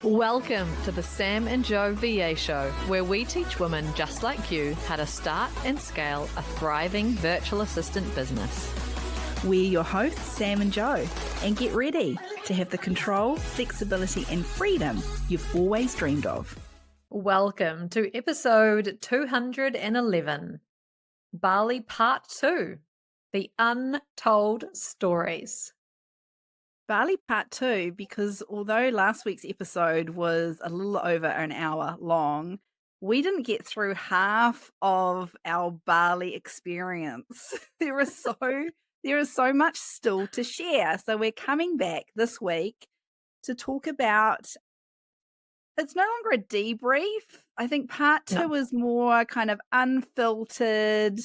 Welcome to the Sam and Joe VA show, where we teach women just like you how to start and scale a thriving virtual assistant business. We're your hosts, Sam and Joe, and get ready to have the control, flexibility, and freedom you've always dreamed of. Welcome to episode 211, Bali Part 2, the Untold Stories. Bali Part 2, because although last week's episode was a little over an hour long, we didn't get through half of our Bali experience. There is so much still to share. So we're coming back this week to talk about, it's no longer a debrief. I think part 2 is more kind of unfiltered,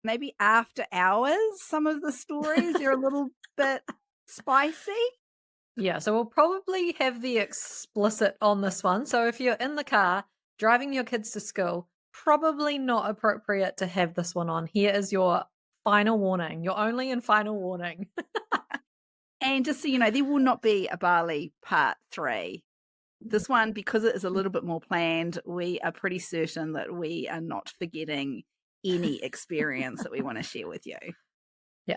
maybe after hours. Some of the stories are a little bit spicy. Yeah, so we'll probably have the explicit on this one. So if you're in the car driving your kids to school, probably not appropriate to have this one on. Here is your final warning, your only and final warning. And just so you know, there will not be a Bali Part 3. This one, because it is a little bit more planned, we are pretty certain that we are not forgetting any experience that we want to share with you. Yeah.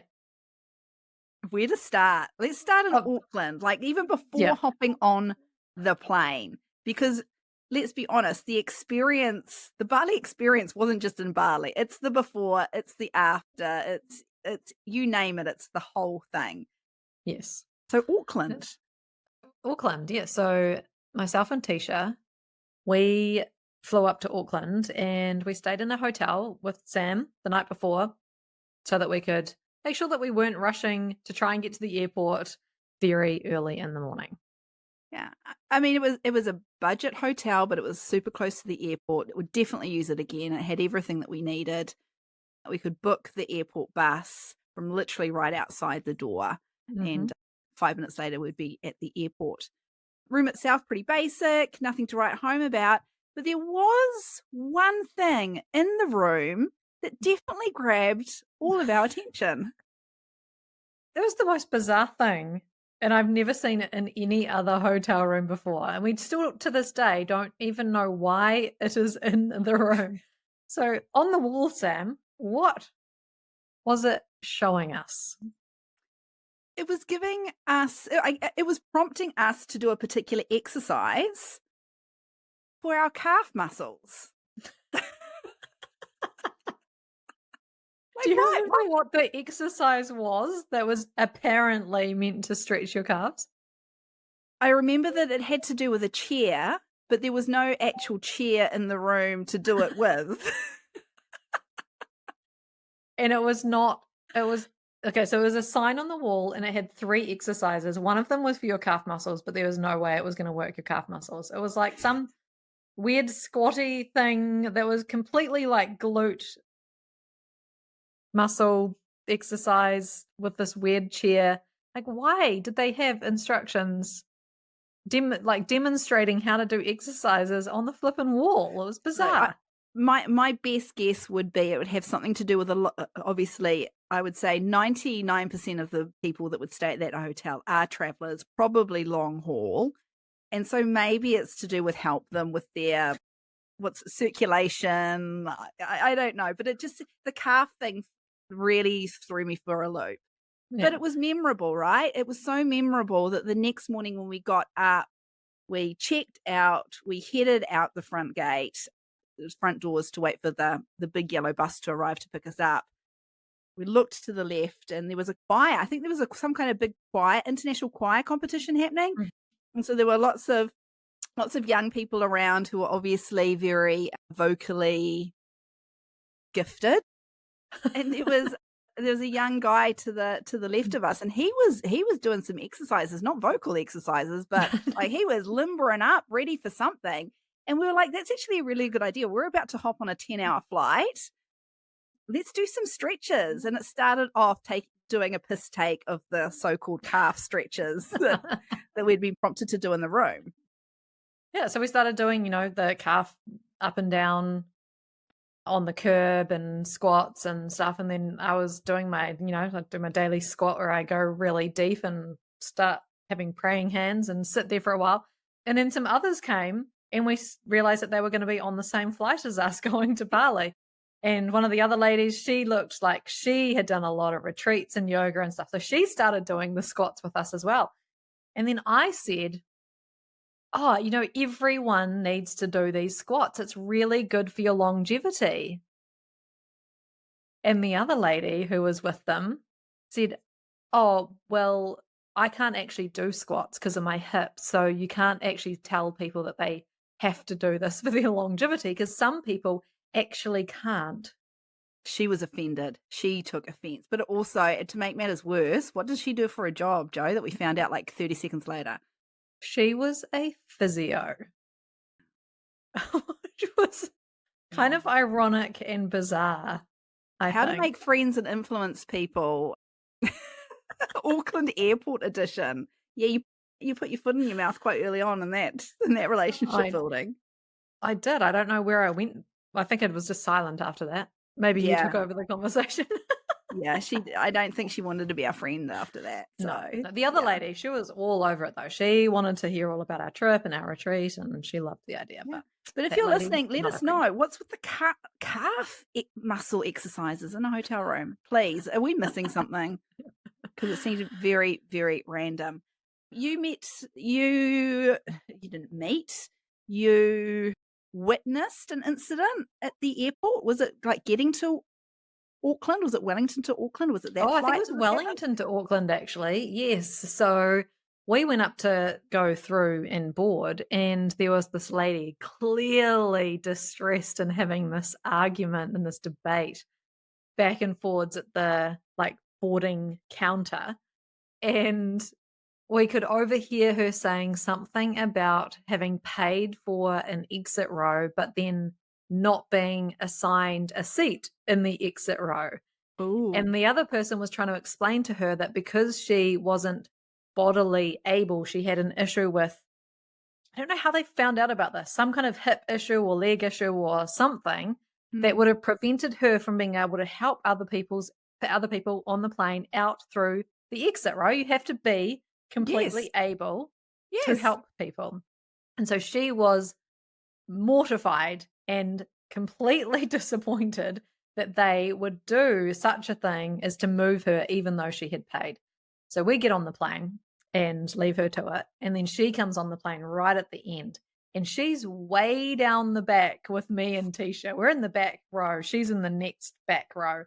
Where to start? Let's start in Auckland, like even before hopping on the plane, because let's be honest, the Bali experience wasn't just in Bali. It's the before, it's the after, it's you name it, it's the whole thing. Yes. So Auckland, yeah. So myself and Teesha, we flew up to Auckland and we stayed in a hotel with Sam the night before so that we could make sure that we weren't rushing to try and get to the airport very early in the morning. Yeah. I mean, it was a budget hotel, but it was super close to the airport. It would definitely use it again. It had everything that we needed. We could book the airport bus from literally right outside the door. And 5 minutes later, we'd be at the airport. Room itself, pretty basic, nothing to write home about. But there was one thing in the room that definitely grabbed all of our attention. It was the most bizarre thing, and I've never seen it in any other hotel room before. And we still, to this day, don't even know why it is in the room. So on the wall, Sam, what was it showing us? It was giving us, it was prompting us to do a particular exercise for our calf muscles. Do you remember what the exercise was that was apparently meant to stretch your calves? I remember that it had to do with a chair, but there was no actual chair in the room to do it with. And it was a sign on the wall and it had 3 exercises. One of them was for your calf muscles, but there was no way it was going to work your calf muscles. It was like some weird squatty thing that was completely like glute muscle exercise with this weird chair. Like, why did they have instructions demonstrating how to do exercises on the flippin' wall? It was bizarre. My best guess would be it would have something to do with obviously, I would say 99% of the people that would stay at that hotel are travelers, probably long haul. And so maybe it's to do with help them with their circulation. I don't know, but the calf thing really threw me for a loop. Yeah. But it was memorable, right? It was so memorable that the next morning when we got up, we checked out, we headed out the front gate, the front doors to wait for the big yellow bus to arrive to pick us up. We looked to the left and there was a choir. I think there was some kind of big choir, international choir competition happening. And so there were lots of young people around who were obviously very vocally gifted. And there was a young guy to the left of us, and he was doing some exercises, not vocal exercises, but like he was limbering up, ready for something. And we were like, that's actually a really good idea. We're about to hop on a 10-hour flight. Let's do some stretches. And it started off doing a piss take of the so-called calf stretches that we'd been prompted to do in the room. Yeah, so we started doing, the calf up and down on the curb and squats and stuff. And then I was doing I do my daily squat where I go really deep and start having praying hands and sit there for a while. And then some others came, and we realized that they were going to be on the same flight as us going to Bali. And one of the other ladies, she looked like she had done a lot of retreats and yoga and stuff. So she started doing the squats with us as well. And then I said, oh, everyone needs to do these squats. It's really good for your longevity. And the other lady who was with them said, oh, well, I can't actually do squats because of my hips. So you can't actually tell people that they have to do this for their longevity because some people actually can't. She was offended. She took offense. But also, to make matters worse, what does she do for a job, Joe, that we found out like 30 seconds later? She was a physio, which was kind of ironic and bizarre, I How think. to make friends and influence people. Auckland Airport edition. Yeah, you put your foot in your mouth quite early on in that relationship building. I did. I don't know where I went. I think it was just silent after that. Maybe you took over the conversation. Yeah, I don't think she wanted to be our friend after that. So No. The other lady, she was all over it though. She wanted to hear all about our trip and our retreat, and she loved the idea. Yeah. But if that you're lady listening, was let not us a friend. know what's with the calf muscle exercises in a hotel room. Please, are we missing something? Because it seemed very, very random. You didn't meet. You witnessed an incident at the airport. Was it like getting to Auckland? Was it Wellington to Auckland? Was it that Oh, I flight? think it was Wellington to Auckland, actually. Yes. So we went up to go through and board, and there was this lady clearly distressed and having this argument and this debate back and forwards at the boarding counter. And we could overhear her saying something about having paid for an exit row, but then not being assigned a seat in the exit row. Ooh. And the other person was trying to explain to her that because she wasn't bodily able, she had an issue with, I don't know how they found out about this, some kind of hip issue or leg issue or something that would have prevented her from being able to help other people on the plane out through the exit row. You have to be completely able to help people. And so she was mortified and completely disappointed that they would do such a thing as to move her even though she had paid. So we get on the plane and leave her to it. And then she comes on the plane right at the end. And she's way down the back with me and Teesha. We're in the back row. She's in the next back row.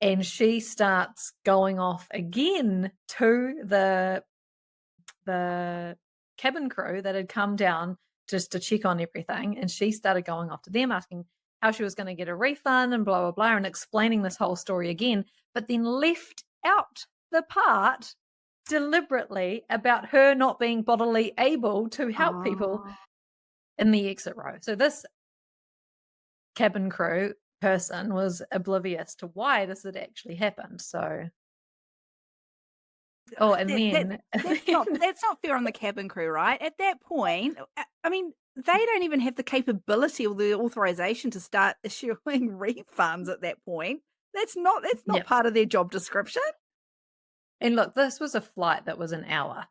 And she starts going off again to the cabin crew that had come down just to check on everything. And she started going off to them, asking how she was going to get a refund and blah, blah, blah, and explaining this whole story again, but then left out the part deliberately about her not being bodily able to help people in the exit row. So this cabin crew person was oblivious to why this had actually happened. So that's not fair on the cabin crew, right? At that point, I mean, they don't even have the capability or the authorization to start issuing refunds at that point. That's not part of their job description. And look, this was a flight that was an hour.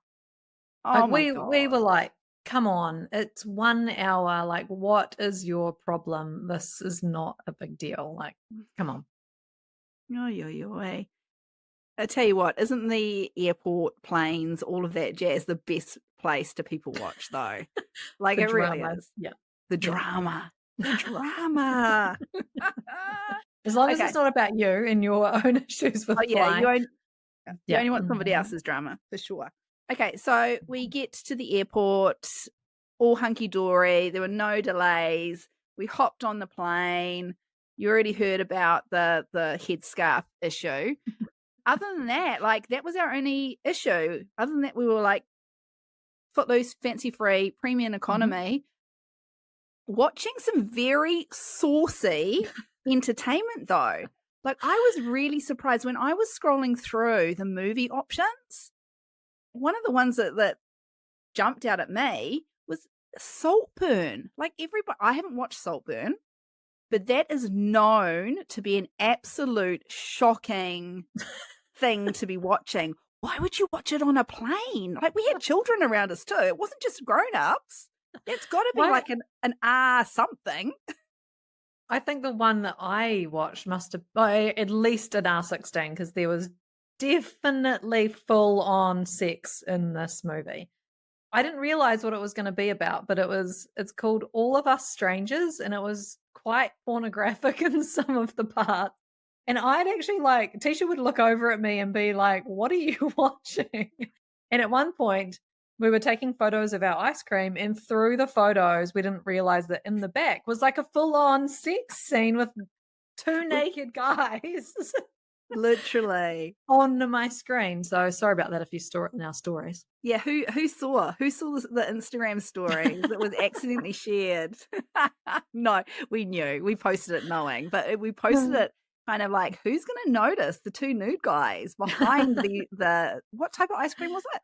Oh we were like, come on, it's 1 hour. Like, what is your problem? This is not a big deal. Like, come on. I tell you what, isn't the airport, planes, all of that jazz the best place to people watch though? Like it really is. Yeah. The drama. The drama. As long as it's not about you and your own issues with flying. You only want somebody else's drama, for sure. Okay, so we get to the airport, all hunky-dory. There were no delays. We hopped on the plane. You already heard about the headscarf issue. Other than that, like, that was our only issue. Other than that, we were like footloose, fancy-free, premium economy, watching some very saucy entertainment, though. Like, I was really surprised when I was scrolling through the movie options. One of the ones that jumped out at me was Saltburn. Like, I haven't watched Saltburn, but that is known to be an absolute shocking thing to be watching. why would you watch it on a plane? Like, we had children around us too. It wasn't just grown-ups. It's gotta be Why like an R something. I think the one that I watched must have at least an R16 because there was definitely full on sex in this movie. I didn't realize what it was going to be about, but it's called All of Us Strangers and it was quite pornographic in some of the parts. And I'd actually like Teesha would look over at me and be like, "What are you watching?" And at one point, we were taking photos of our ice cream, and through the photos, we didn't realize that in the back was like a full-on sex scene with two naked guys Literally. on my screen. So sorry about that if you saw it in our stories. Yeah, who saw? Who saw the Instagram stories that was accidentally shared? No, we knew. We posted it knowing, but we posted it kind of like, who's gonna notice the two nude guys behind the what type of ice cream was it?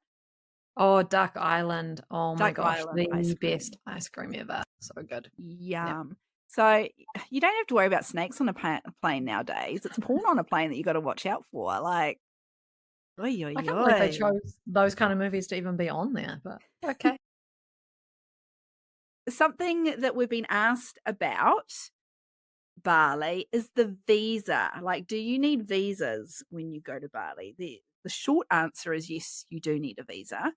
Oh, Duck Island. Oh my Duck gosh, Island ice the cream. best ice cream ever. So good. Yeah. Yum. So you don't have to worry about snakes on a plane nowadays. It's porn on a plane that you got to watch out for. Like, oi, oi, I can't believe they oi. chose those kind of movies to even be on there, but okay. Something that we've been asked about Bali is the visa. Like, do you need visas when you go to Bali? The short answer is yes, you do need a visa.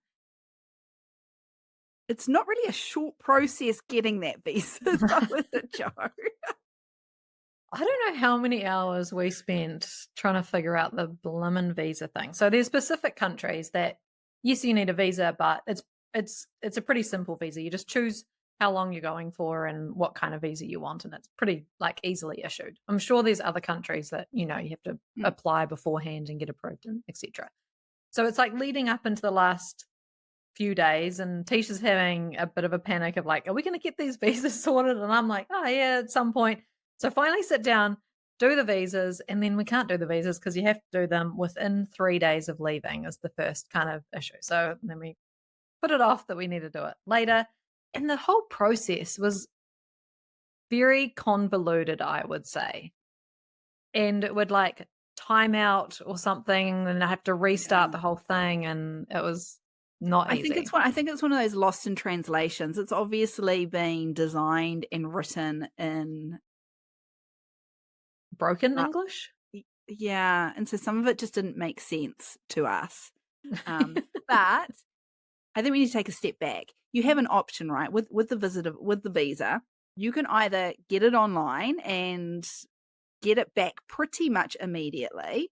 It's not really a short process getting that visa, though, is it, Joe? I don't know how many hours we spent trying to figure out the blimmin' visa thing. So there's specific countries that yes, you need a visa, but it's a pretty simple visa. You just choose how long you're going for and what kind of visa you want, and it's pretty like easily issued. I'm sure there's other countries that you have to apply beforehand and get approved and etc. So it's like leading up into the last few days, and Teesha's having a bit of a panic of like, are we going to get these visas sorted? And I'm like, oh yeah, at some point. So finally sit down, do the visas, and then we can't do the visas because you have to do them within 3 days of leaving is the first kind of issue. So then we put it off that we need to do it later. And the whole process was very convoluted, I would say. And it would like time out or something, and I have to restart the whole thing, and it was not I easy. think it's one of those lost in translations. It's obviously been designed and written in Broken English? yeah, and so some of it just didn't make sense to us. But I think we need to take a step back. You have an option, right? With the visa, you can either get it online and get it back pretty much immediately,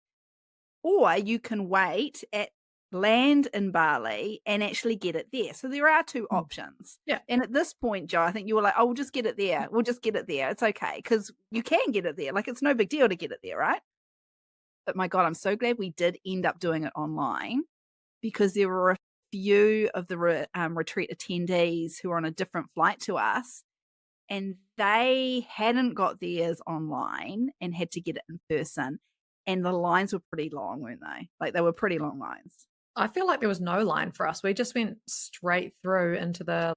or you can wait at land in Bali and actually get it there. So there are two options. Yeah. And at this point, Joe, I think you were like, oh, we'll just get it there. We'll just get it there. It's okay. Because you can get it there. Like, it's no big deal to get it there, right? But my God, I'm so glad we did end up doing it online, because there were a few of the retreat attendees who were on a different flight to us, and they hadn't got theirs online and had to get it in person. And the lines were pretty long, weren't they? Like, they were pretty long lines. I feel like there was no line for us. We just went straight through into the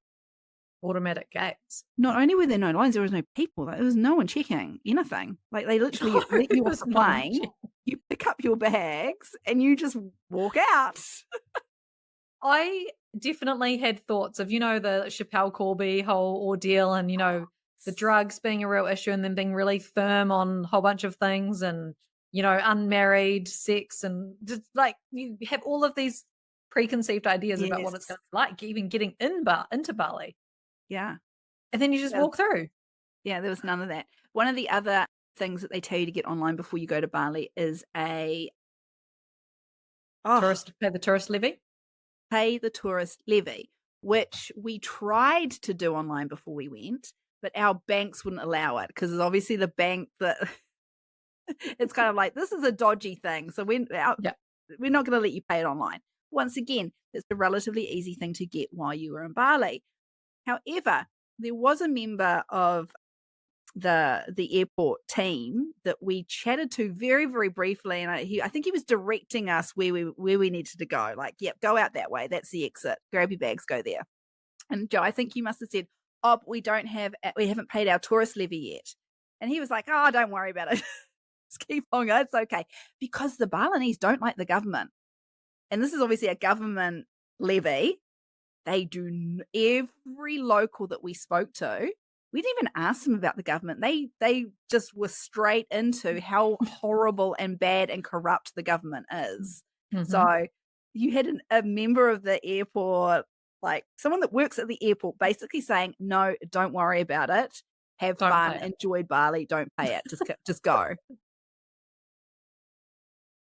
automatic gates. Not only were there no lines, there was no people. There was no one checking anything. Like, they literally let you off the plane, you pick up your bags, and you just walk out. I definitely had thoughts of, the Chappelle Corby whole ordeal and, the drugs being a real issue and then being really firm on a whole bunch of things and, unmarried sex and just like you have all of these preconceived ideas about what it's going to be like, even getting into Bali. Yeah. And then you just walk through. Yeah, there was none of that. One of the other things that they tell you to get online before you go to Bali is pay the tourist levy. Pay the tourist levy, which we tried to do online before we went, but our banks wouldn't allow it because it's obviously the bank that it's kind of like, this is a dodgy thing. So we're not going to let you pay it online. Once again, it's a relatively easy thing to get while you were in Bali. However, there was a member of the airport team that we chatted to very, very briefly, and I think he was directing us where we needed to go. Like, yep, go out that way. That's the exit. Grab your bags, go there. And Joe, I think you must have said, "Oh, we haven't paid our tourist levy yet." And he was like, "Oh, don't worry about it. Just keep on going. It's okay." Because the Balinese don't like the government. and this is obviously a government levy. They do every local that we spoke to, we didn't even ask them about the government. They just were straight into how horrible and bad and corrupt the government is. So you had a member of the airport, like someone that works at the airport, basically saying, "No, don't worry about it. Have Don't fun, pay it. enjoy Bali. Don't pay it. Just go."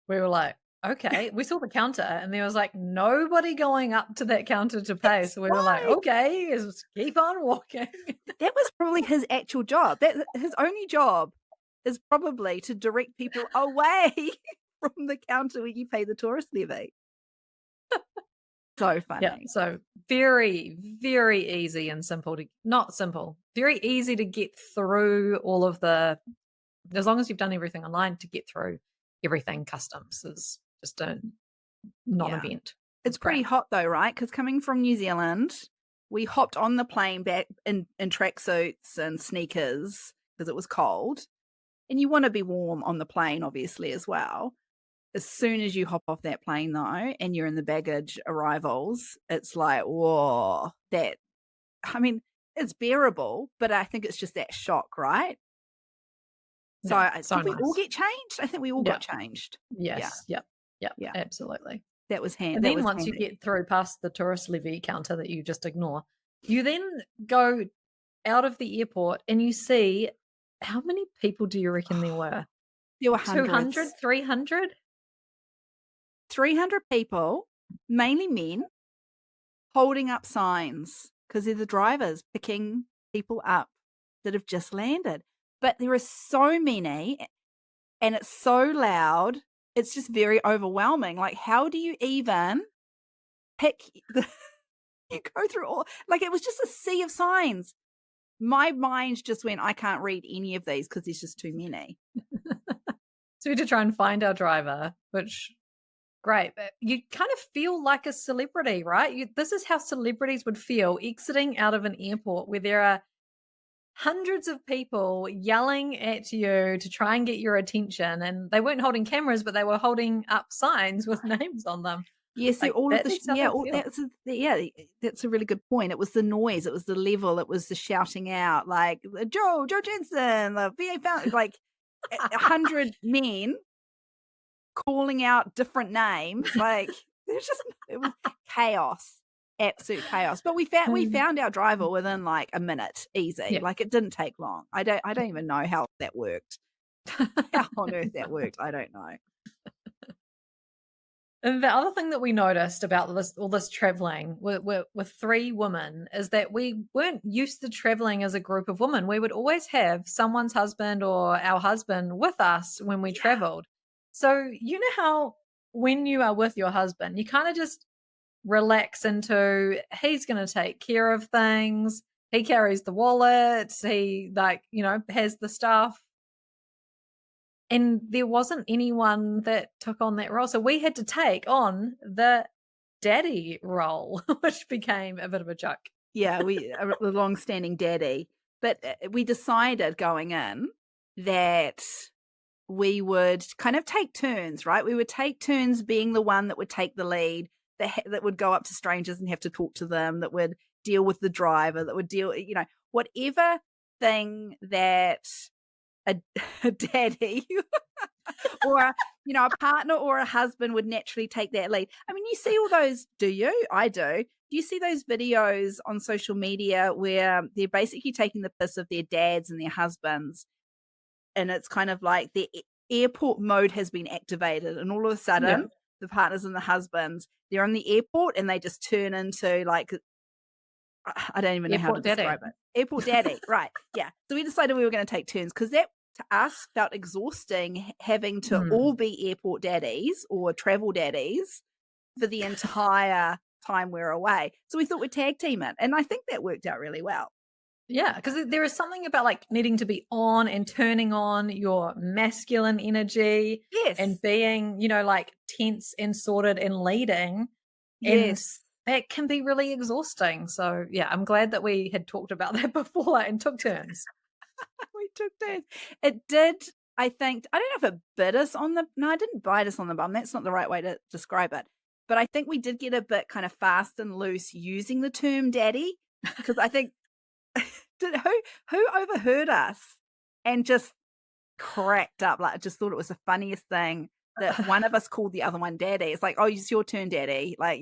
We were like, okay. We saw the counter and there was like nobody going up to that counter to pay. So we were like, Right. okay, just keep on walking. That was probably his actual job. That his only job is probably to direct people away from the counter where you pay the tourist levy. So Yeah. funny. So very, very easy and simple not simple, very easy to get through all of as long as you've done everything online to get through everything. Customs is just a non-event. It's pretty hot though, right? Because coming from New Zealand, we hopped on the plane back in tracksuits and sneakers because it was cold. And you want to be warm on the plane, obviously, as well. As soon as you hop off that plane, though, and you're in the baggage arrivals, it's like, whoa, it's bearable, but I think it's just that shock, right? So, did we all get changed? I think we all got changed. Yes. Yeah. Yeah. Absolutely. That was handy. And then once you get through past the tourist levy counter that you just ignore, you then go out of the airport and you see, how many people do you reckon there were? There were 200, 300? 300 people, mainly men, holding up signs because they're the drivers picking people up that have just landed. But there are so many and it's so loud. It's just very overwhelming. Like, how do you even pick you go through all, like, it was just a sea of signs. My mind just went, I can't read any of these because there's just too many. So we had to try and find our driver, which, great. But you kind of feel like a celebrity, right? This is how celebrities would feel exiting out of an airport where there are hundreds of people yelling at you to try and get your attention. And they weren't holding cameras, but they were holding up signs with names on them. Yes, Like, all of the that's a really good point. It was the noise, it was the level, it was the shouting out, like Joe Jensen, the VA Foundry, like 100 men calling out different names. Like it was chaos, absolute chaos. But we found our driver within like a minute, easy. Yeah. Like it didn't take long. I don't even know how that worked. How on earth that worked, I don't know. And the other thing that we noticed about all this traveling with three women is that we weren't used to traveling as a group of women. We would always have someone's husband or our husband with us when we traveled. So you know how when you are with your husband, you kind of just relax into, he's going to take care of things. He carries the wallets. He has the stuff. And there wasn't anyone that took on that role. So we had to take on the daddy role, which became a bit of a joke. Yeah, the long-standing daddy. But we decided going in that we would kind of take turns, right? We would take turns being the one that would take the lead, that would go up to strangers and have to talk to them, that would deal with the driver, that would deal, whatever thing that a daddy or a partner or a husband would naturally take that lead. I mean, you see all those, do you? I do. Do you see those videos on social media where they're basically taking the piss of their dads and their husbands, and it's kind of like the airport mode has been activated, and all of a sudden the partners and the husbands, they're on the airport and they just turn into like, I don't even know how to describe it. Airport daddy, right. Yeah. So we decided we were going to take turns because that to us felt exhausting, having to all be airport daddies or travel daddies for the entire time we're away. So we thought we'd tag team it. And I think that worked out really well. Yeah, because there is something about like needing to be on and turning on your masculine energy. Yes. And being, like tense and sorted and leading. Yes. And that can be really exhausting. So yeah, I'm glad that we had talked about that before and took turns. We took turns. It did, I think, I don't know if it bit us on the, no, it didn't bite us on the bum. That's not the right way to describe it. but I think we did get a bit kind of fast and loose using the term daddy, because I think who overheard us and just cracked up, like, I just thought it was the funniest thing that one of us called the other one daddy. It's like, "Oh, it's your turn, daddy." Like,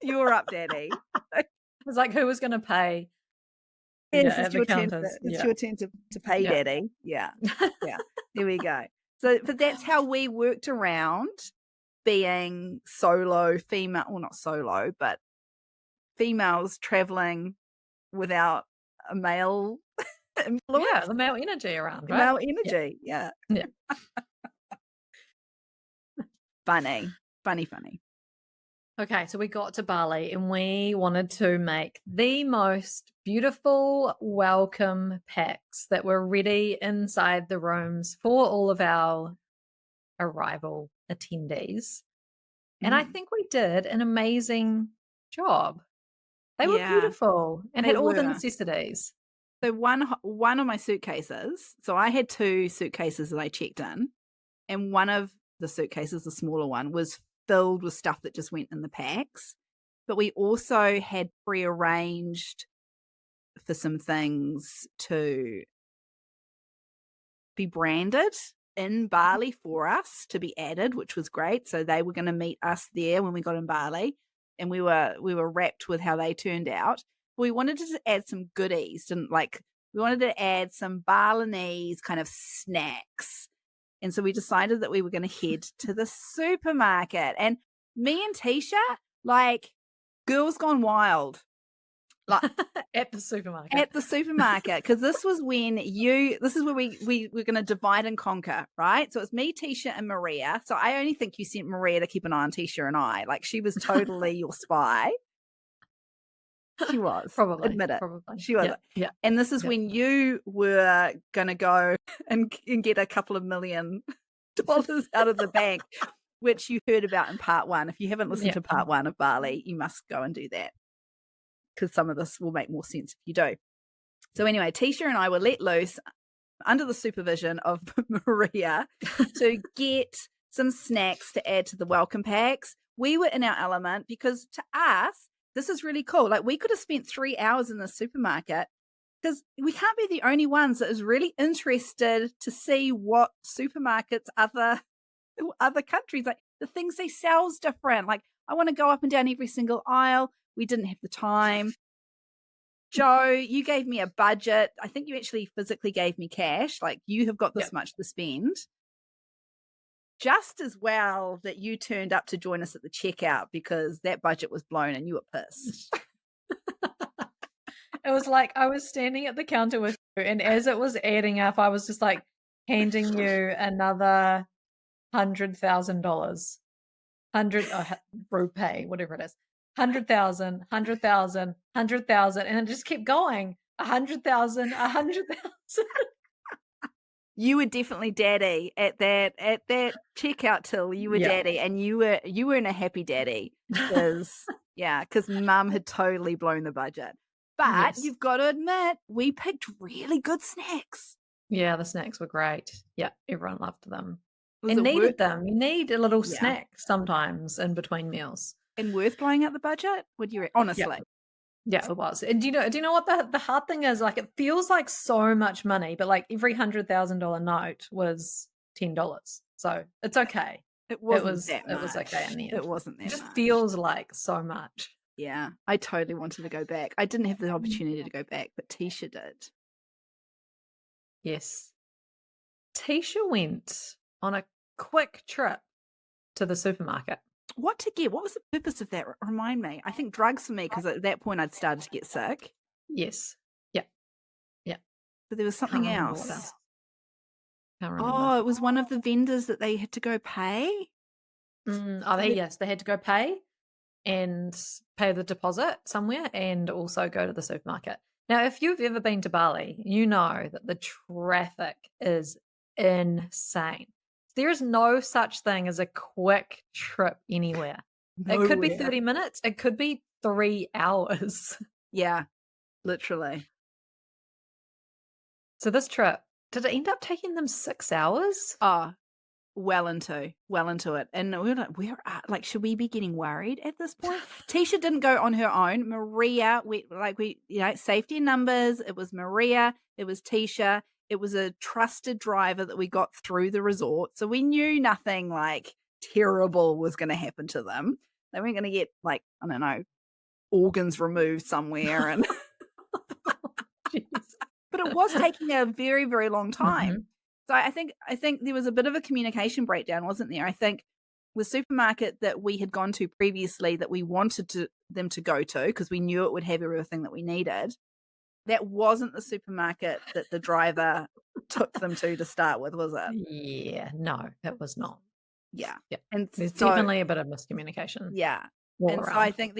"You're up, daddy." It was like, who was gonna pay? Yeah, Yes, at the counters. it's Yeah. your turn to pay, Yeah. daddy. Yeah. Yeah. There we go. So, but that's how we worked around being solo female, well, not solo, but females traveling without a male Yeah, influence, the male energy around, right? male Yeah. energy. Yeah. Yeah. Funny. Funny, funny. Okay, so we got to Bali and we wanted to make the most beautiful welcome packs that were ready inside the rooms for all of our arrival attendees. And I think we did an amazing job. They were Yeah, beautiful and they had all the were. necessities. So one of my suitcases, so I had 2 suitcases that I checked in, and one of the suitcases, the smaller one, was filled with stuff that just went in the packs. But we also had prearranged for some things to be branded in Bali for us to be added, which was great. So they were going to meet us there when we got in Bali, and we were wrapped with how they turned out. We wanted to add some goodies, we wanted to add some Balinese kind of snacks. And so we decided that we were going to head to the supermarket. And me and Teesha, like, girls gone wild. Like, At the supermarket. at the supermarket, because this is where we were going to divide and conquer, right? So it's me, Teesha, and Maria. So I only think you sent Maria to keep an eye on Teesha and I. Like, she was totally your spy. She was. Probably. Admit it. Probably. She was. Yeah. Yeah. And this is Yeah. when you were going to go and get a couple of $1 million out of the bank, which you heard about in part 1. If you haven't listened to part 1 of Bali, you must go and do that, because some of this will make more sense if you do. So anyway, Teesha and I were let loose under the supervision of Maria to get some snacks to add to the welcome packs. We were in our element because, to us, this is really cool. Like, we could have spent 3 hours in the supermarket, because we can't be the only ones that is really interested to see what supermarkets other countries, like, the things they sell is different. Like, I want to go up and down every single aisle. We didn't have the time. Joe, you gave me a budget. I think you actually physically gave me cash. Like, you have got this much to spend. Just as well that you turned up to join us at the checkout, because that budget was blown and you were pissed. It was like I was standing at the counter with you, and as it was adding up, I was just like handing you another $100,000, rupee, whatever it is, 100,000, 100,000, 100,000, and it just kept going. 100,000, 100,000. You were definitely daddy at that checkout till. You were daddy, and you were in a happy daddy, because mum had totally blown the budget. But you've got to admit, we picked really good snacks. Yeah, the snacks were great. Yeah, everyone loved them. And needed them. You need a little snack sometimes in between meals. And worth blowing out the budget? Would you honestly? Yeah, it was. And do you know what the hard thing is? Like, it feels like so much money, but like every $100,000 note was $10. So it's okay. It was okay in the end. It wasn't that much. It just feels like so much. Yeah, I totally wanted to go back. I didn't have the opportunity to go back, but Teesha did. Yes. Teesha went on a quick trip to the supermarket. What to get? What was the purpose of that? Remind me. I think drugs for me, because at that point I'd started to get sick. Yes. Yeah. Yeah. But there was something else. Can't remember. Oh, it was one of the vendors that they had to go pay. Yes, they had to go pay and pay the deposit somewhere, and also go to the supermarket. Now, if you've ever been to Bali, you know that the traffic is insane. There is no such thing as a quick trip anywhere. Nowhere. It could be 30 minutes. It could be 3 hours. Yeah, literally. So this trip, did it end up taking them 6 hours? Oh, well into it. And we were like, like, should we be getting worried at this point? Teesha didn't go on her own. Maria, safety in numbers. It was Maria. It was Teesha. It was a trusted driver that we got through the resort. So we knew nothing like terrible was going to happen to them. They weren't going to get like, I don't know, organs removed somewhere. And but it was taking a very, very long time. So I think there was a bit of a communication breakdown, wasn't there? I think the supermarket that we had gone to previously that we wanted them to go to because we knew it would have everything that we needed, that wasn't the supermarket that the driver took them to start with, was it? Yeah, no, it was not. Yeah. Yeah. And There's so, definitely a bit of miscommunication yeah. all And around. so I think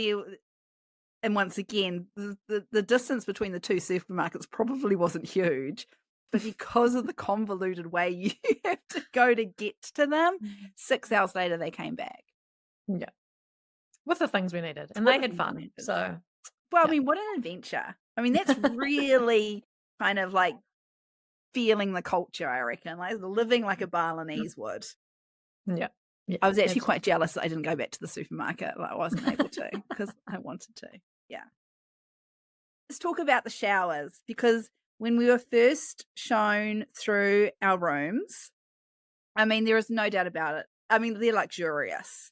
and once again, the distance between the two supermarkets probably wasn't huge, but because of the convoluted way you have to go to get to them, 6 hours later they came back. Yeah. With the things we needed. And they had fun. So, well, I mean, what an adventure. I mean, that's really kind of like feeling the culture, I reckon, like living like a Balinese would. Yeah. Yeah, I was actually quite jealous that I didn't go back to the supermarket. Like I wasn't able to because I wanted to. Yeah. Let's talk about the showers because when we were first shown through our rooms, I mean, there is no doubt about it. I mean, they're luxurious.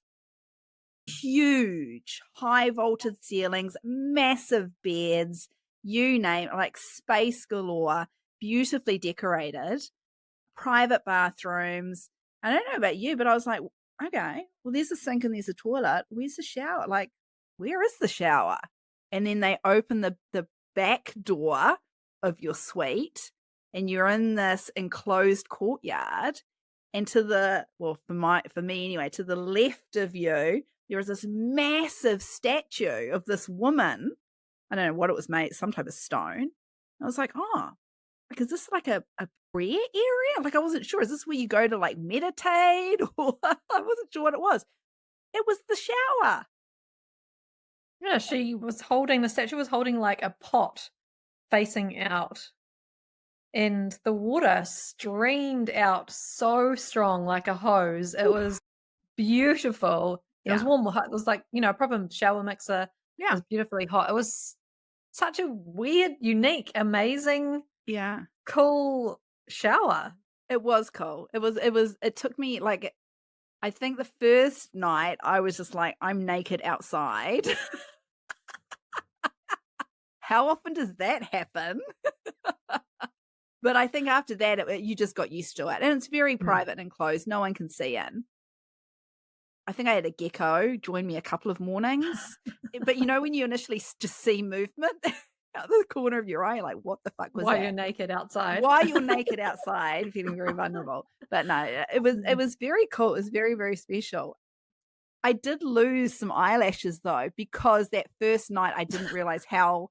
Huge, high vaulted ceilings, massive beds, you name it, like space galore, beautifully decorated, private bathrooms. I don't know about you, but I was like, okay, well, there's a sink and there's a toilet. Where's the shower? Like, where is the shower? And then they open the back door of your suite and you're in this enclosed courtyard. And to for me anyway, to the left of you, there was this massive statue of this woman. I don't know what it was made, some type of stone. I was like, oh, like, is this like a prayer area? Like, I wasn't sure. Is this where you go to like meditate? Or I wasn't sure what it was. It was the shower. Yeah, the statue was holding like a pot facing out. And the water streamed out so strong like a hose. It was beautiful. It was warm. It was like, a proper shower mixer. Yeah. It was beautifully hot. It was such a weird, unique, amazing, cool shower. It was cool. It took me like, I think the first night I was just like, I'm naked outside. How often does that happen? But I think after that, you just got used to it. And it's very private and enclosed. No one can see in. I think I had a gecko join me a couple of mornings. But when you initially just see movement out the corner of your eye, like, what the fuck was that? Why you're naked outside. Why you're naked outside, feeling very vulnerable. But no, it was very cool. It was very, very special. I did lose some eyelashes though, because that first night I didn't realize how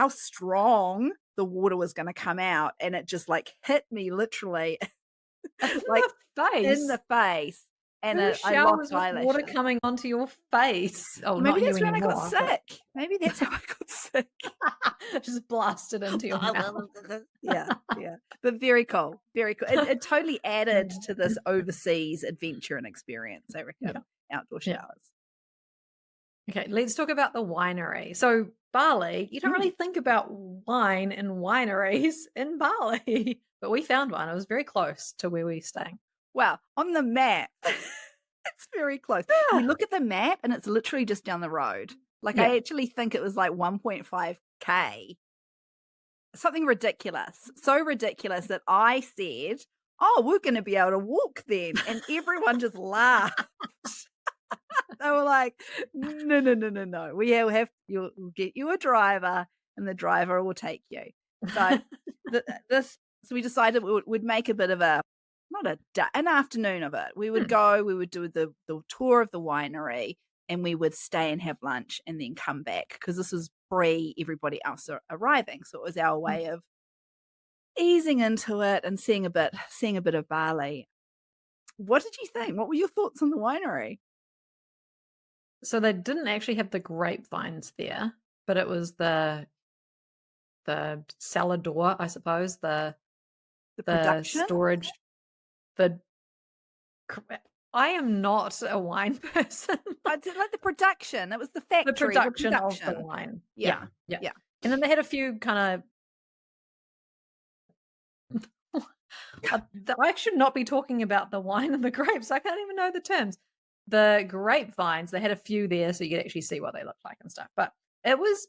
strong the water was going to come out, and it just like hit me literally like in the face. And I lost eyelashes. Water coming onto your face. Oh, maybe not that's you when anymore, I got sick. Maybe that's how I got sick. Just blasted into your mouth. Yeah. But very cool. Very cool. It totally added to this overseas adventure and experience, I reckon. Outdoor showers. Okay, let's talk about the winery. So Bali, you don't really think about wine and wineries in Bali, but we found one. It was very close to where we were staying. Well, on the map, it's very close. Yeah. You look at the map and it's literally just down the road. Like I actually think it was like 1.5K. Something ridiculous. So ridiculous that I said, oh, we're going to be able to walk then. And everyone just laughed. They were like, no. You'll get you a driver and the driver will take you. So so we decided we'd make a bit of an afternoon of it. We would go, we would do the tour of the winery, and we would stay and have lunch and then come back because this was pre everybody else arriving. So it was our way of easing into it and seeing a bit of Bali. What did you think? What were your thoughts on the winery? So they didn't actually have the grapevines there, but it was the cellar door, I suppose, the production storage, the I am not a wine person. I did like the production. It was the The factory, the production of the production. wine. Yeah, Yeah, yeah. yeah. And then they had a few kinda I should not be talking about the wine and the grapes. I can't even know the terms. The grapevines, they had a few there so you could actually see what they looked like and stuff. But it was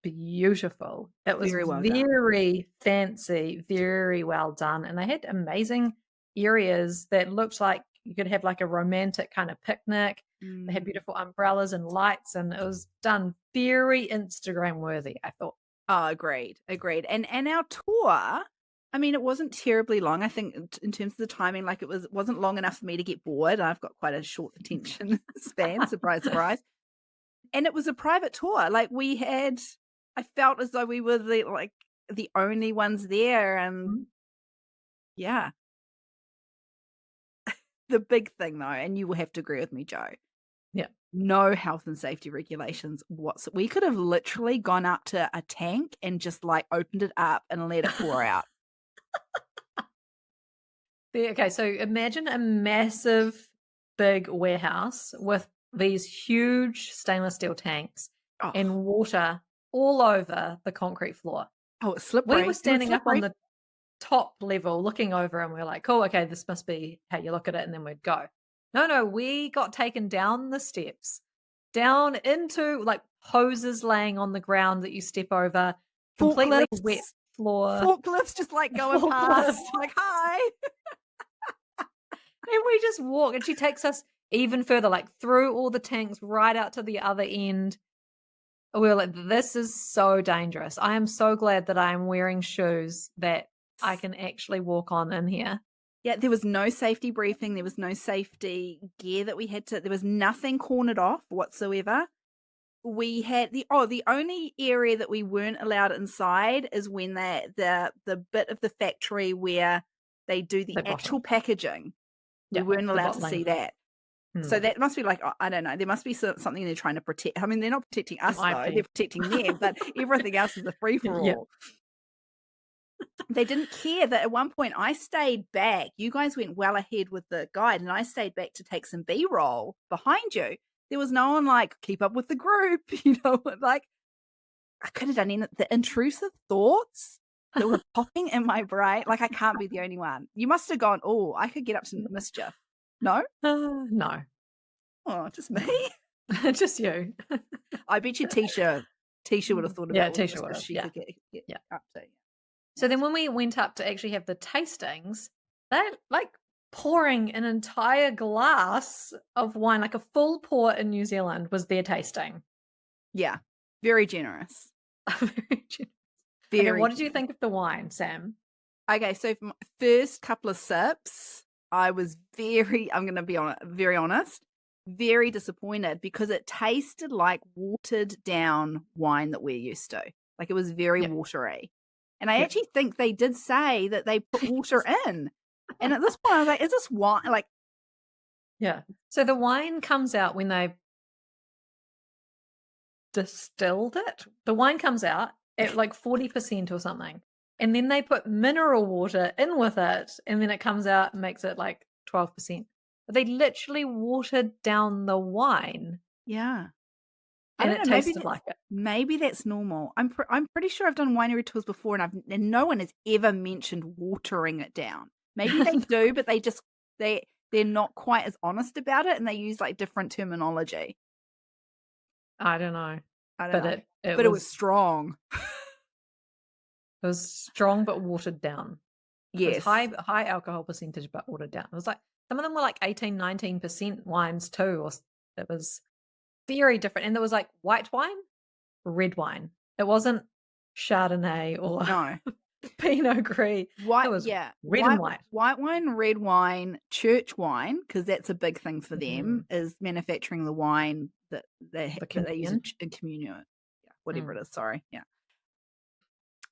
beautiful. It was Very well done. very fancy, very well done. And they had amazing areas that looked like you could have like a romantic kind of picnic. They had Mm. beautiful umbrellas and lights, and it was done very Instagram worthy, I thought. Oh, agreed, agreed. And our tour, I mean, it wasn't terribly long. I think in terms of the timing, like wasn't long enough for me to get bored. I've got quite a short attention span. Surprise, surprise. And it was a private tour. Like I felt as though we were the only ones there. And Mhm. yeah, the big thing though, and you will have to agree with me, Joe. Yeah. No health and safety regulations we could have literally gone up to a tank and just like opened it up and let it pour out. Okay, so imagine a massive, big warehouse with these huge stainless steel tanks Oh, and water all over the concrete floor. oh, it's We were slippery. It was standing up on slippery. the top level looking over and we're like, cool, okay, this must be how you look at it, and then we'd go. No, no, we got taken down the steps, down into like hoses laying on the ground that you step over, completely wet Forklifts. floor. Forklifts just like going Forklift. past. Like, hi. And we just walk, and she takes us even further, like through all the tanks right out to the other end. We were like, this is so dangerous. I am so glad that I am wearing shoes that I can actually walk on in here. Yeah, there was no safety briefing. There was no safety gear that we had to, there was nothing cornered off whatsoever. We had the only area that we weren't allowed inside is when the bit of the factory where they do the The bottom. actual packaging. We Yeah, weren't the allowed to bottling. see that. So Hmm. that must be like, I don't know, there must be something they're trying to protect. I mean, they're not protecting Some us though, they're IP. protecting them, but everything else is a free for Yeah. all. They didn't care that at one point I stayed back. You guys went well ahead with the guide, and I stayed back to take some B-roll behind you. There was no one like, keep up with the group, like I could have done the intrusive thoughts that were popping in my brain. Like, I can't be the only one. You must have gone, oh, I could get up to mischief. No? No, Oh, just me? no. Just you. I bet you Teesha would have thought Yeah, about what Teesha mischief would've, she yeah. could get Yeah. up to. So then when we went up to actually have the tastings, they're like pouring an entire glass of wine, like a full pour in New Zealand was their tasting. Yeah. Very generous. Very generous. Okay, Very what did you generous. think of the wine, Sam? Okay, so for my first couple of sips, I was I'm going to be very honest, very disappointed because it tasted like watered down wine that we're used to. Like it was very Yeah. watery. And I Yeah. actually think they did say that they put water in. And at this point, I was like, is this wine? Like, Yeah. So the wine comes out when they distilled it. The wine comes out at like 40% or something. And then they put mineral water in with it, and then it comes out and makes it like 12%. But they literally watered down the wine yeah. I and don't it know. tasted like it. Maybe that's normal. I'm pretty sure I've done winery tours before, and no one has ever mentioned watering it down. Maybe they do, but they're not quite as honest about it, and they use like different terminology. I don't know. I don't But know, it but it was was strong. strong but watered down. It was Yes. high alcohol percentage but watered down. It was like some of them were like 18, 19% wines too. It was very different. And there was like white wine, red wine. It wasn't Chardonnay or No. Pinot Gris. White. It was Yeah. red and white. White wine, red wine, church wine, because that's a big thing for them. Mhm. Is manufacturing the wine that they The use communion. in communion. Yeah, whatever Mm. it is. Sorry. Yeah.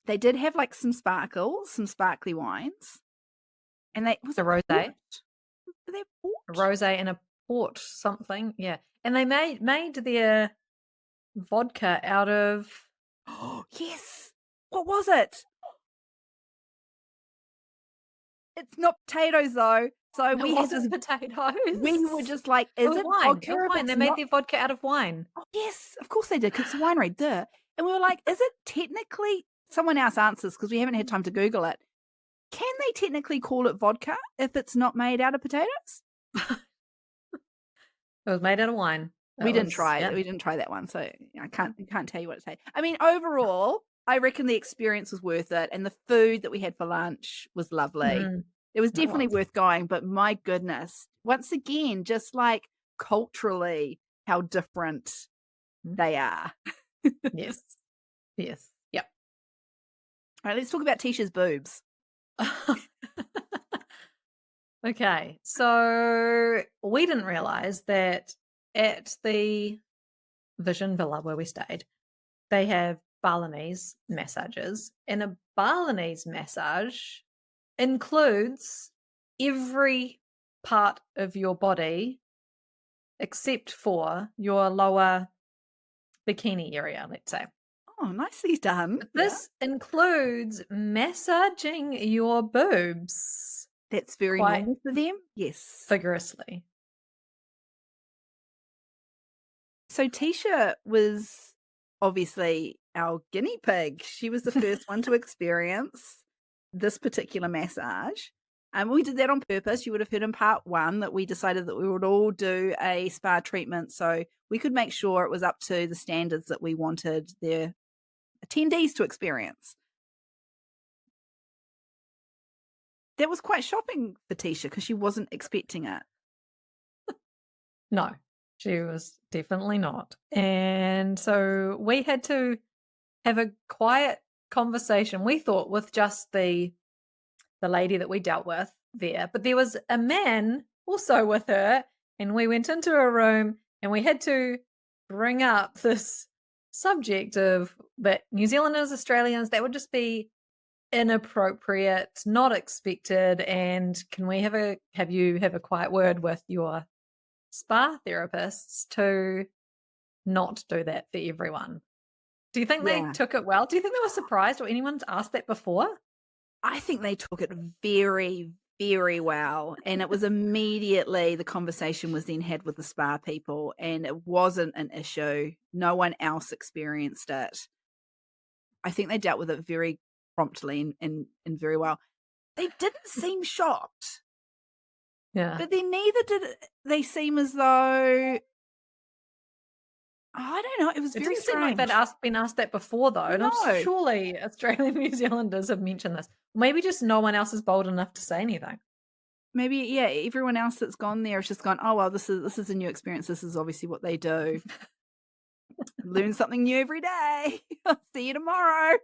They did have like some sparkly wines, and The rosé. Were they A port? rosé and a port something. Yeah. And they made their vodka out of Oh yes. What was it? It's not potatoes though. So It we had this wasn't potatoes. we were just like, It "Is was it wine. vodka It was if wine. it's They made not?" their vodka out of wine. Oh, yes, of course they did, 'cause it's a winery, duh. And we were like, "Is it technically" someone else answers because we haven't had time to Google it. Can they technically call it vodka if it's not made out of potatoes? It was made out of wine. We That didn't was try yeah. we didn't try that one, so I can't tell you what to say. I mean, overall, I reckon the experience was worth it, and the food that we had for lunch was lovely. Mm, It was it definitely was. worth going, but my goodness, once again, just like culturally how different Mm, they are. yes. Yes. Yep. Alright, let's talk about Teesha's boobs. Okay. So we didn't realize that at the Vision Villa where we stayed, they have Balinese massages, and a Balinese massage includes every part of your body except for your lower bikini area, let's say. Oh, nicely done. Yeah. This includes massaging your boobs That's very quite normal for them? Yes. vigorously. So Teesha was obviously our guinea pig. She was the first one to experience this particular massage. And we did that on purpose. You would have heard in part 1 that we decided that we would all do a spa treatment so we could make sure it was up to the standards that we wanted their attendees to experience. That was quite shocking for Teesha because she wasn't expecting it. No, she was definitely not. And so we had to have a quiet conversation, we thought, with just the lady that we dealt with there. But there was a man also with her, and we went into a room and we had to bring up this subject of that New Zealanders, Australians, that would just be inappropriate, not expected, and can we have you have a quiet word with your spa therapists to not do that for everyone? Do you think they Yeah. took it well? Do you think they were surprised or anyone's asked that before? I think they took it very, very well. And it was immediately the conversation was then had with the spa people, and it wasn't an issue. No one else experienced it. I think they dealt with it very promptly and very well. They didn't seem shocked, Yeah. but then neither did they seem as though I don't know. It was It very didn't seem like strange. they'd been asked that before, though. And No. surely Australian New Zealanders have mentioned this. Maybe just no one else is bold enough to say anything. Maybe, yeah, everyone else that's gone there has just gone, oh well, this is a new experience. This is obviously what they do. Learn something new every day. I'll see you tomorrow.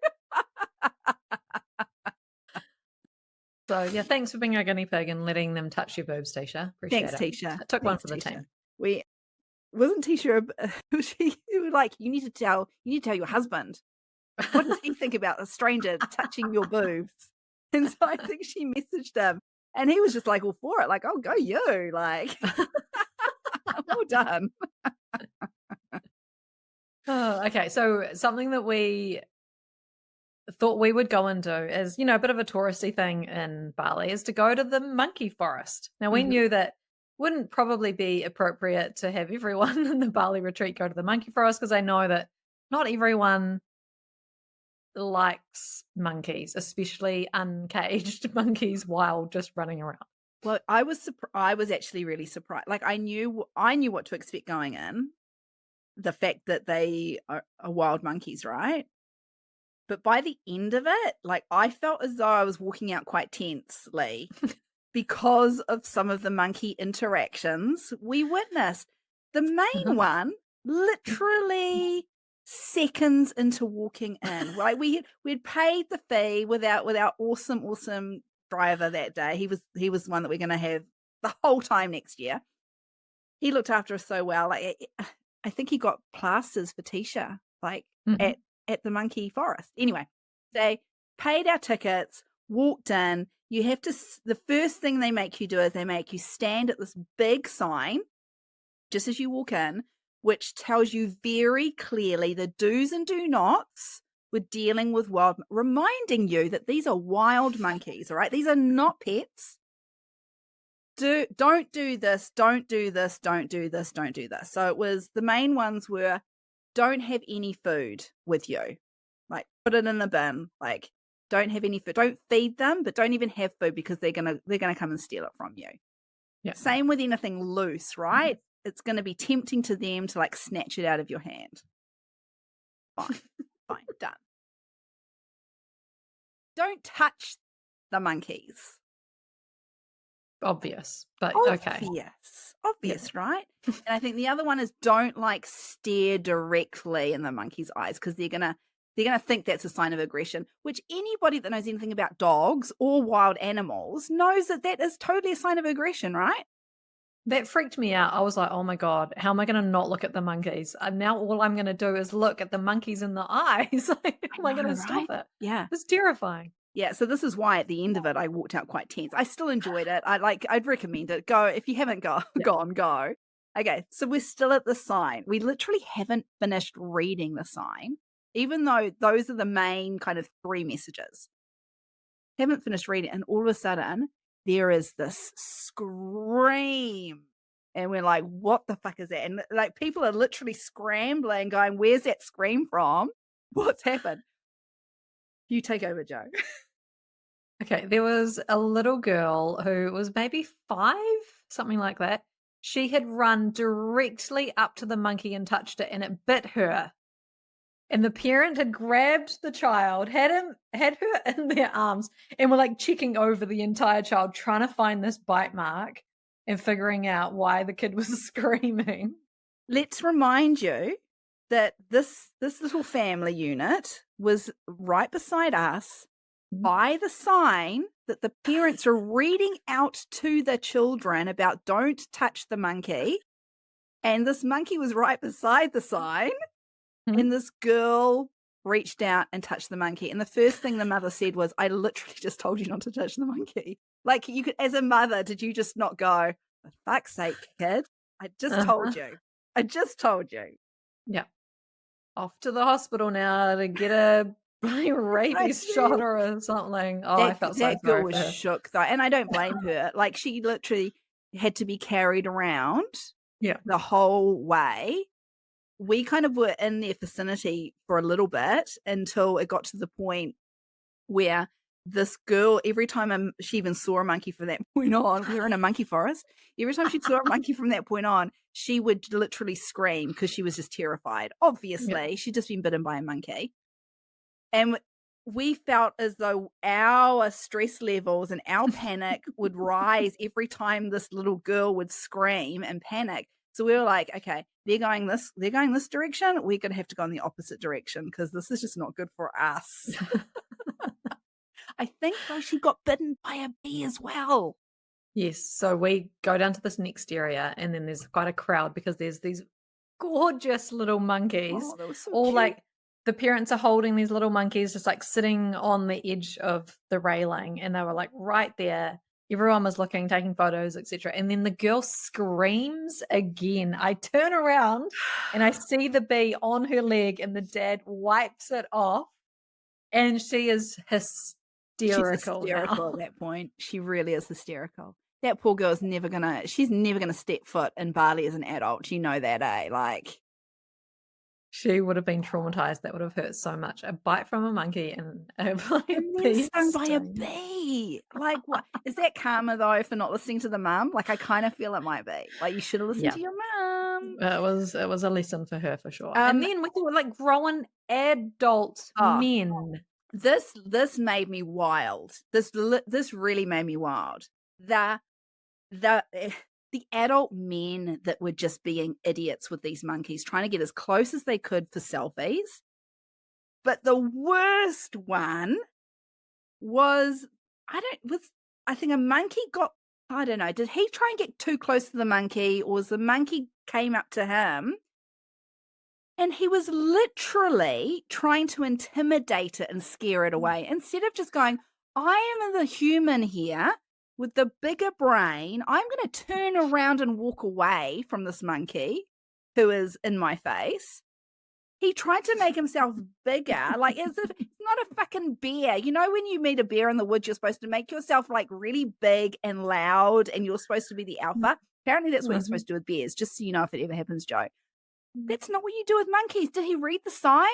So yeah, thanks for being our guinea pig and letting them touch your boobs, Teesha. Appreciate Thanks, it. Teesha. I took one Thanks, for the Teesha. team. We wasn't Teesha. She was like, you need to tell your husband. What does he think about a stranger touching your boobs? And so I think she messaged him, and he was just like, all for it. Like, oh, go you. Like, well done. Oh, okay, so something that we thought we would go and do is, a bit of a touristy thing in Bali is to go to the monkey forest. Now, we Mhm. knew that wouldn't probably be appropriate to have everyone in the Bali retreat go to the monkey forest because I know that not everyone likes monkeys, especially uncaged monkeys wild just running around. Well, I was actually really surprised. Like, I knew what to expect going in. The fact that they are wild monkeys, right? But by the end of it, like, I felt as though I was walking out quite tensely because of some of the monkey interactions we witnessed. The main one, literally seconds into walking in, right? We'd paid the fee with our awesome driver that day. He was one that we're going to have the whole time next year. He looked after us so well. Like, I think he got plasters for Teesha, like Mhm. at the monkey forest. Anyway, they paid our tickets, walked in. You have to, the first thing they make you do is they make you stand at this big sign just as you walk in, which tells you very clearly the do's and do nots with dealing with wild, reminding you that these are wild monkeys, all right? These are not pets. don't do this, don't do this, don't do this, don't do this. So it was, the main ones were, don't have any food with you. Like, put it in the bin. Like, don't have any food. Don't feed them, but don't even have food because they're gonna come and steal it from you. Yeah. Same with anything loose, right? It's gonna be tempting to them to like snatch it out of your hand. Fine. Fine, done. Don't touch the monkeys. Obvious, but okay. Obvious, right? And I think the other one is, don't like stare directly in the monkey's eyes, because they're gonna think that's a sign of aggression, which anybody that knows anything about dogs or wild animals knows that is totally a sign of aggression, right? That freaked me out. I was like, oh my God, how am I going to not look at the monkeys? And now all I'm going to do is look at the monkeys in the eyes. Like, how am I going to stop it? Yeah. It's terrifying. Yeah, so this is why at the end of it, I walked out quite tense. I still enjoyed it. I'd recommend it. Go, if you haven't gone, go. Okay, so we're still at the sign. We literally haven't finished reading the sign, even though those are the main kind of 3 messages. Haven't finished reading, and all of a sudden, there is this scream. And we're like, what the fuck is that? And like, people are literally scrambling, going, where's that scream from? What's happened? You take over, Joe. Okay, there was a little girl who was maybe 5, something like that. She had run directly up to the monkey and touched it, and it bit her. And the parent had grabbed the child, had her in their arms, and were like checking over the entire child, trying to find this bite mark and figuring out why the kid was screaming. Let's remind you that this little family unit was right beside us by the sign that the parents are reading out to the children about don't touch the monkey. And this monkey was right beside the sign. And this girl reached out and touched the monkey. And the first thing the mother said was, I literally just told you not to touch the monkey. Like, you could, as a mother, did you just not go, for fuck's sake, kid? I just told you. I just told you. Yeah. Off to the hospital now to get a rabies shot or something. Oh, I felt so sorry that girl for was her. shook though, and I don't blame her. Like, she literally had to be carried around the whole way. We kind of were in their vicinity for a little bit until it got to the point where this girl, every time she even saw a monkey from that point on, we were in a monkey forest. Every time she saw a monkey from that point on, she would literally scream because she was just terrified. Obviously, she'd just been bitten by a monkey. And we felt as though our stress levels and our panic would rise every time this little girl would scream and panic. So we were like, okay, they're going this direction. We're going to have to go in the opposite direction because this is just not good for us. I think though she got bitten by a bee as well. Yes. So we go down to this next area, and then there's quite a crowd because there's these gorgeous little monkeys. Oh, they were so all cute. Like the parents are holding these little monkeys just like sitting on the edge of the railing, and they were like right there. Everyone was looking, taking photos, etc. And then the girl screams again. I turn around and I see the bee on her leg, and the dad wipes it off, and she is hysterical. She's hysterical at that point. She really is hysterical. That poor girl's she's never gonna step foot in Bali as an adult. You know that, eh? Like, she would have been traumatized. That would have hurt so much. A bite from a monkey and a bee stung by a bee. Like, what is that karma though for not listening to the mum? Like, I kind of feel it might be. Like, you should have listened to your mum. It was a lesson for her for sure. And then we were like grown adult men. This made me wild. This really made me wild. The adult men that were just being idiots with these monkeys, trying to get as close as they could for selfies. But the worst one was, I think a monkey I don't know, did he try and get too close to the monkey, or was the monkey came up to him? And he was literally trying to intimidate it and scare it away. Instead of just going, I am the human here with the bigger brain. I'm going to turn around and walk away from this monkey who is in my face. he tried to make himself bigger, like as if he's not a fucking bear. You know, when you meet a bear in the woods, you're supposed to make yourself like really big and loud, and you're supposed to be the alpha. Apparently, that's what you're supposed to do with bears. Just so you know, if it ever happens, Joe. That's not what you do with monkeys. Did he read the sign?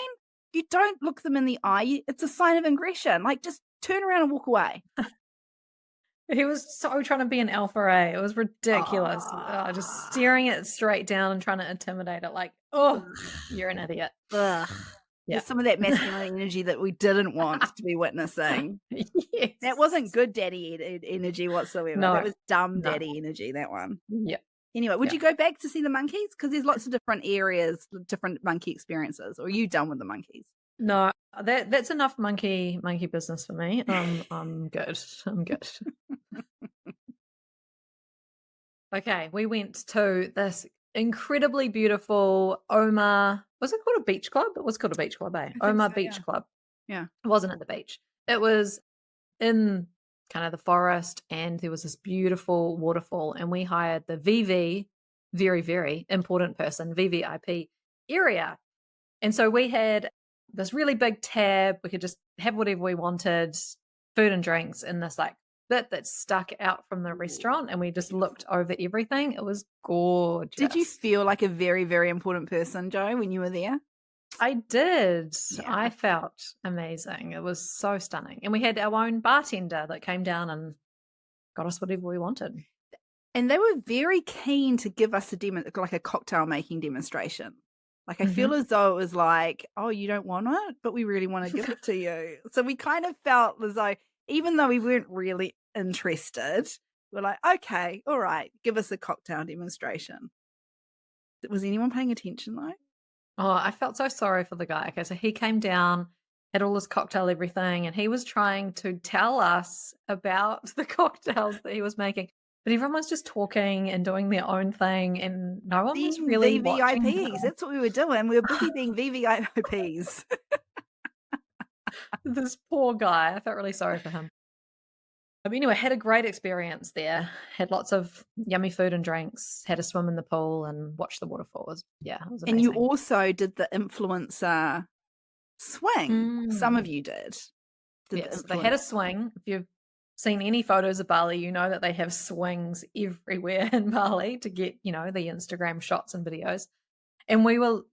You don't look them in the eye. It's a sign of aggression. Like, just turn around and walk away. He was so trying to be an alpha A. It was ridiculous. Just staring it straight down and trying to intimidate it. Like, oh, you're an idiot. Ugh. Yeah. There's some of that masculine energy that we didn't want to be witnessing. Yes. That wasn't good daddy energy whatsoever. No. That was dumb daddy energy, that one. Yeah. Anyway, would you go back to see the monkeys? Because there's lots of different areas, different monkey experiences. Or are you done with the monkeys? No, that's enough monkey business for me. I'm good. I'm good. Okay, we went to this incredibly beautiful Omma. Was it called a beach club? It was called a beach club, eh? Omma Beach Club. Yeah. It wasn't at the beach. It was in kind of the forest, and there was this beautiful waterfall, and we hired the VV, very, very important person, VVIP area. And so we had this really big tab. We could just have whatever we wanted, food and drinks, in this like bit that stuck out from the restaurant, and we just looked over everything. It was gorgeous. Did you feel like a very, very important person, Joe, when you were there? I did. Yeah. I felt amazing. It was so stunning. And we had our own bartender that came down and got us whatever we wanted. And they were very keen to give us like a cocktail making demonstration. Like, I feel as though it was like, oh, you don't want it, but we really want to give it to you. So we kind of felt as though, even though we weren't really interested, we're like, okay, all right, give us a cocktail demonstration. Was anyone paying attention though? Oh, I felt so sorry for the guy. Okay, so he came down, had all this cocktail everything, and he was trying to tell us about the cocktails that he was making. But everyone's just talking and doing their own thing, and no one was really watching VVIPs. him. That's what we were doing. We were busy being VVIPs. This poor guy. I felt really sorry for him. But anyway, had a great experience there. Had lots of yummy food and drinks. Had a swim in the pool and watched the waterfall. It was amazing. And you also did the influencer swing. Some of you did. Yes, they had a swing. If you've seen any photos of Bali, you know that they have swings everywhere in Bali to get, the Instagram shots and videos. And we went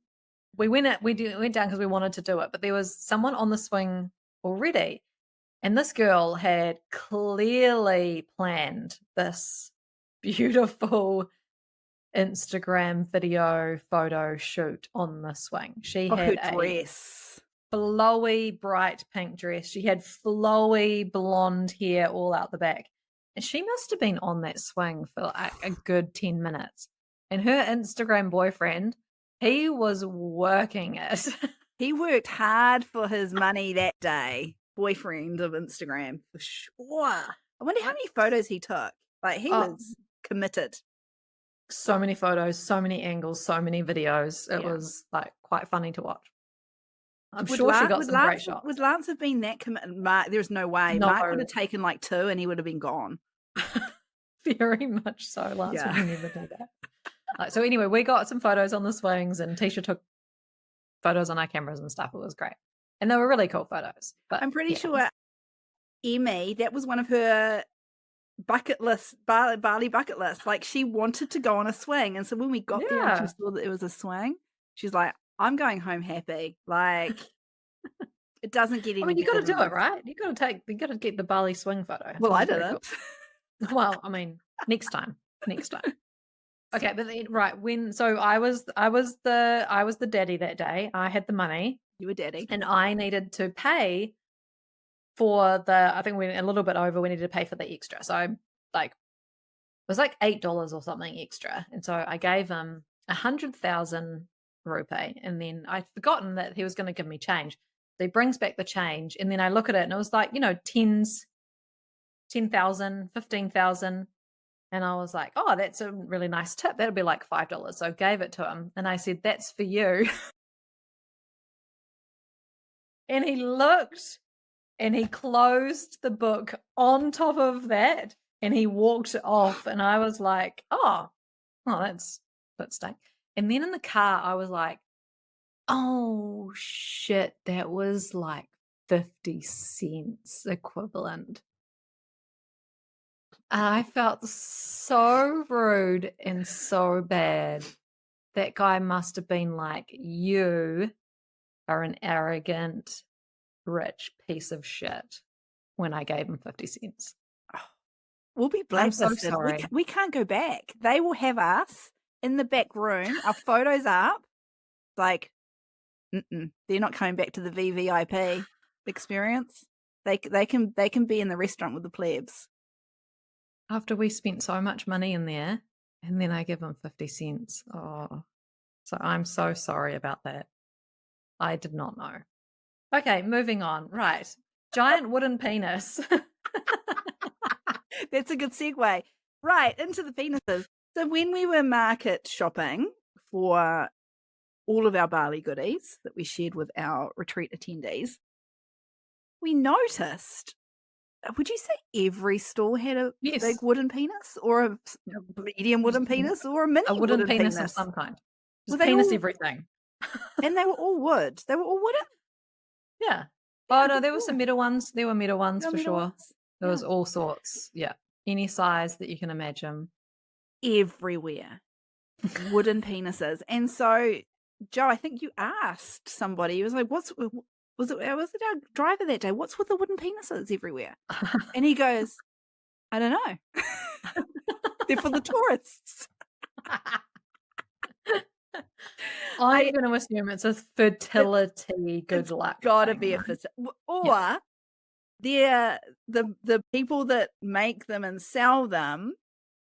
down because we wanted to do it, but there was someone on the swing already. And this girl had clearly planned this beautiful Instagram video photo shoot on the swing. She had her dress. Flowy, bright pink dress. She had flowy blonde hair all out the back. And she must have been on that swing for like a good 10 minutes. And her Instagram boyfriend, he was working it. He worked hard for his money that day. Boyfriend of Instagram, for sure. I wonder how many photos he took. Like, he was committed. So many photos, so many angles, so many videos. It was like quite funny to watch. I'm sure she got some great shots. Would Lance have been that committed? Mark, there's no way. No. Mark would have taken like 2 and he would have been gone. Very much so. Lance would never do that. So anyway, we got some photos on the swings, and Teesha took photos on our cameras and stuff. It was great. And they were really cool photos. But I'm pretty sure Emmy, that was one of her bucket list, Bali bucket list. Like, she wanted to go on a swing. And so when we got there and she saw that it was a swing, she's like, I'm going home happy. Like, it doesn't get any. I mean, you got to do it, right? You got to get the Bali swing photo. Well, I didn't. Cool. Well, I mean, next time. Okay, but then, right, so I was the daddy that day. I had the money. You were daddy. And I needed to pay for I think we went a little bit over, we needed to pay for the extra. So it was like $8 or something extra. And so I gave him 100,000 rupee, and then I'd forgotten that he was going to give me change. So he brings back the change, and then I look at it and it was like, tens, 10,000, 15,000. And I was like, oh, that's a really nice tip. That'll be like $5. So I gave it to him and I said, that's for you. And he looked and he closed the book on top of that and he walked off. And I was like, oh, that's stank. And then in the car, I was like, Oh, shit, that was like 50 cents equivalent. And I felt so rude and so bad. That guy must have been like, "You are an arrogant, rich piece of shit," when I gave him 50 cents. We'll be I'm so blacklisted. sorry. We can't go back. They will have us in the back room, our photos up, like, they're not coming back to the VVIP experience. They can be in the restaurant with the plebs. After we spent so much money in there, and then I give him 50 cents. Oh, so I'm so sorry about that. I did not know. Okay, moving on. Right. Giant wooden penis. That's a good segue. Right, into the penises. So when we were market shopping for all of our Bali goodies that we shared with our retreat attendees, we noticed, would you say every store had a big Yes. wooden penis or a medium wooden penis or a mini A wooden wooden penis of penis? some kind. Were Just they penis all, everything. and they were all wood. They were all wooden? Yeah. Yeah, Oh, no, good there were call. some middle ones. There were middle ones No for middle sure. ones. There Yeah. was all sorts. Yeah. Any size that you can imagine. Everywhere. Wooden penises. And so, Joe, I think you asked somebody, you was like, was it our driver that day? What's with the wooden penises everywhere? And he goes, I don't know. They're for the tourists. I'm going to assume it's a fertility good It's luck gotta thing. be a or they're the people that make them and sell them,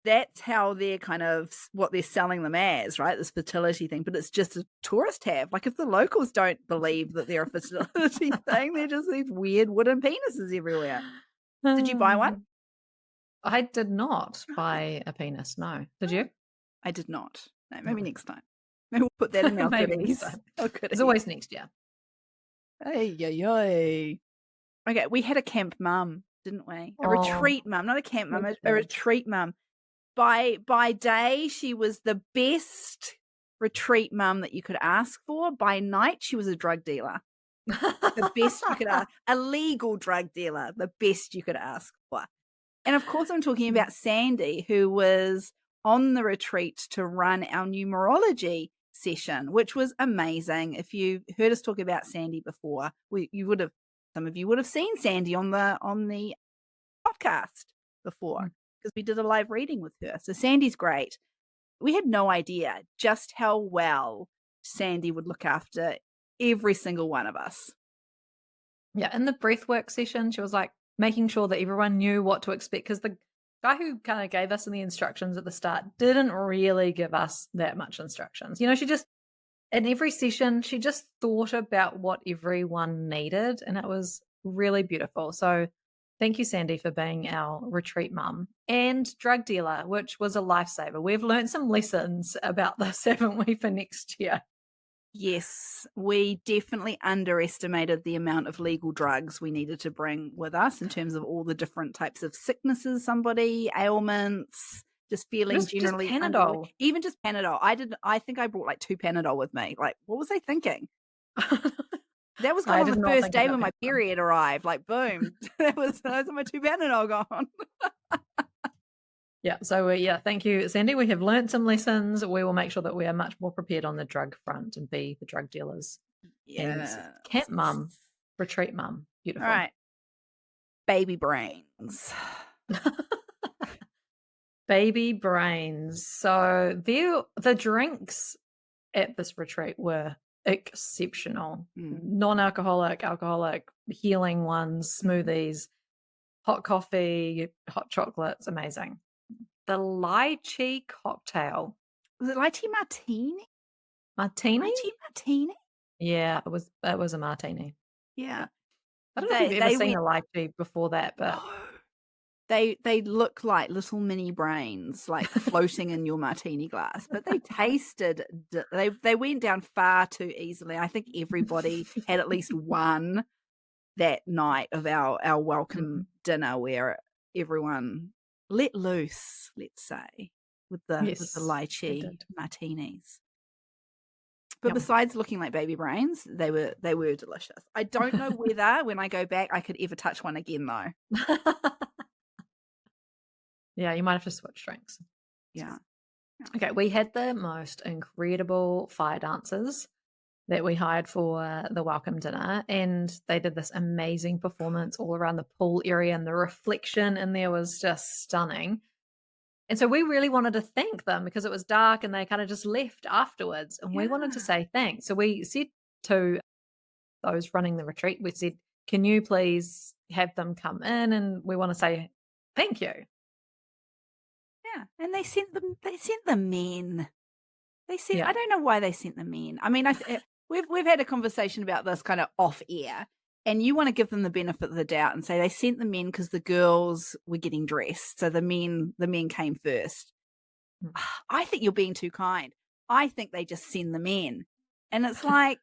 that's how they're kind of what they're selling them as, right? This fertility thing, but it's just a tourist have. Like if the locals don't believe that they're a fertility thing, they're just these weird wooden penises everywhere. Did you buy one? I did not buy a penis, no. Did you? I did not. No, maybe No. next time. Maybe we'll put that in our Maybe next goodies. time. Our There's goodies. always next year. Ay, ay, ay. Okay, we had a camp mum, didn't we? A retreat mum, not a camp mum, a retreat mum. By day, she was the best retreat mum that you could ask for. By night, she was a drug dealer. The best you could ask. A legal drug dealer, the best you could ask for. And of course, I'm talking about Sandy, who was on the retreat to run our numerology session, which was amazing. If you heard us talk about Sandy before, some of you would have seen Sandy on the podcast before because we did a live reading with her. So Sandy's great. We had no idea just how well Sandy would look after every single one of us. Yeah, in the breathwork session, she was like making sure that everyone knew what to expect because the guy who kind of gave us the instructions at the start didn't really give us that much instructions. She just, in every session, she just thought about what everyone needed, and it was really beautiful. So thank you, Sandy, for being our retreat mum and drug dealer, which was a lifesaver. We've learned some lessons about this, haven't we, for next year? Yes, we definitely underestimated the amount of legal drugs we needed to bring with us in terms of all the different types of sicknesses, ailments, just feeling generally just under, Panadol. even just Panadol. I think I brought like 2 Panadol with me. Like, what was I thinking? That was gone on the first day when my period arrived. Like, boom, those are my 2 Panadol gone. Yeah, so thank you, Sandy. We have learned some lessons. We will make sure that we are much more prepared on the drug front and be the drug dealers. Yeah. And camp mum, retreat mum. Beautiful. All right. Baby brains. Baby brains. So the drinks at this retreat were exceptional. Non-alcoholic, alcoholic, healing ones, smoothies, hot coffee, hot chocolates, amazing. The lychee cocktail. Was it lychee martini? Martini? Lychee martini? Yeah, it was a martini. Yeah. I don't know if you've ever seen a lychee before that, but no. They look like little mini brains, like floating in your martini glass, but they tasted, they went down far too easily. I think everybody had at least one that night of our welcome dinner where everyone let loose, let's say, with the lychee martinis. But Yum. besides looking like baby brains, they were delicious. I don't know whether when I go back I could ever touch one again though. Yeah, you might have to switch drinks. Yeah. Okay, we had the most incredible fire dancers that we hired for the welcome dinner, and they did this amazing performance all around the pool area, and the reflection in there was just stunning. And so we really wanted to thank them because it was dark and they kind of just left afterwards, and we wanted to Yeah. say thanks. So we said to those running the retreat, we said, can you please have them come in, and we want to say thank you. Yeah. And they sent the men. They sent Yeah. I don't know why they sent the men. I mean, we've had a conversation about this kind of off air, and you want to give them the benefit of the doubt and say they sent the men because the girls were getting dressed. So the men came first. Mm. I think you're being too kind. I think they just send the men. And it's like,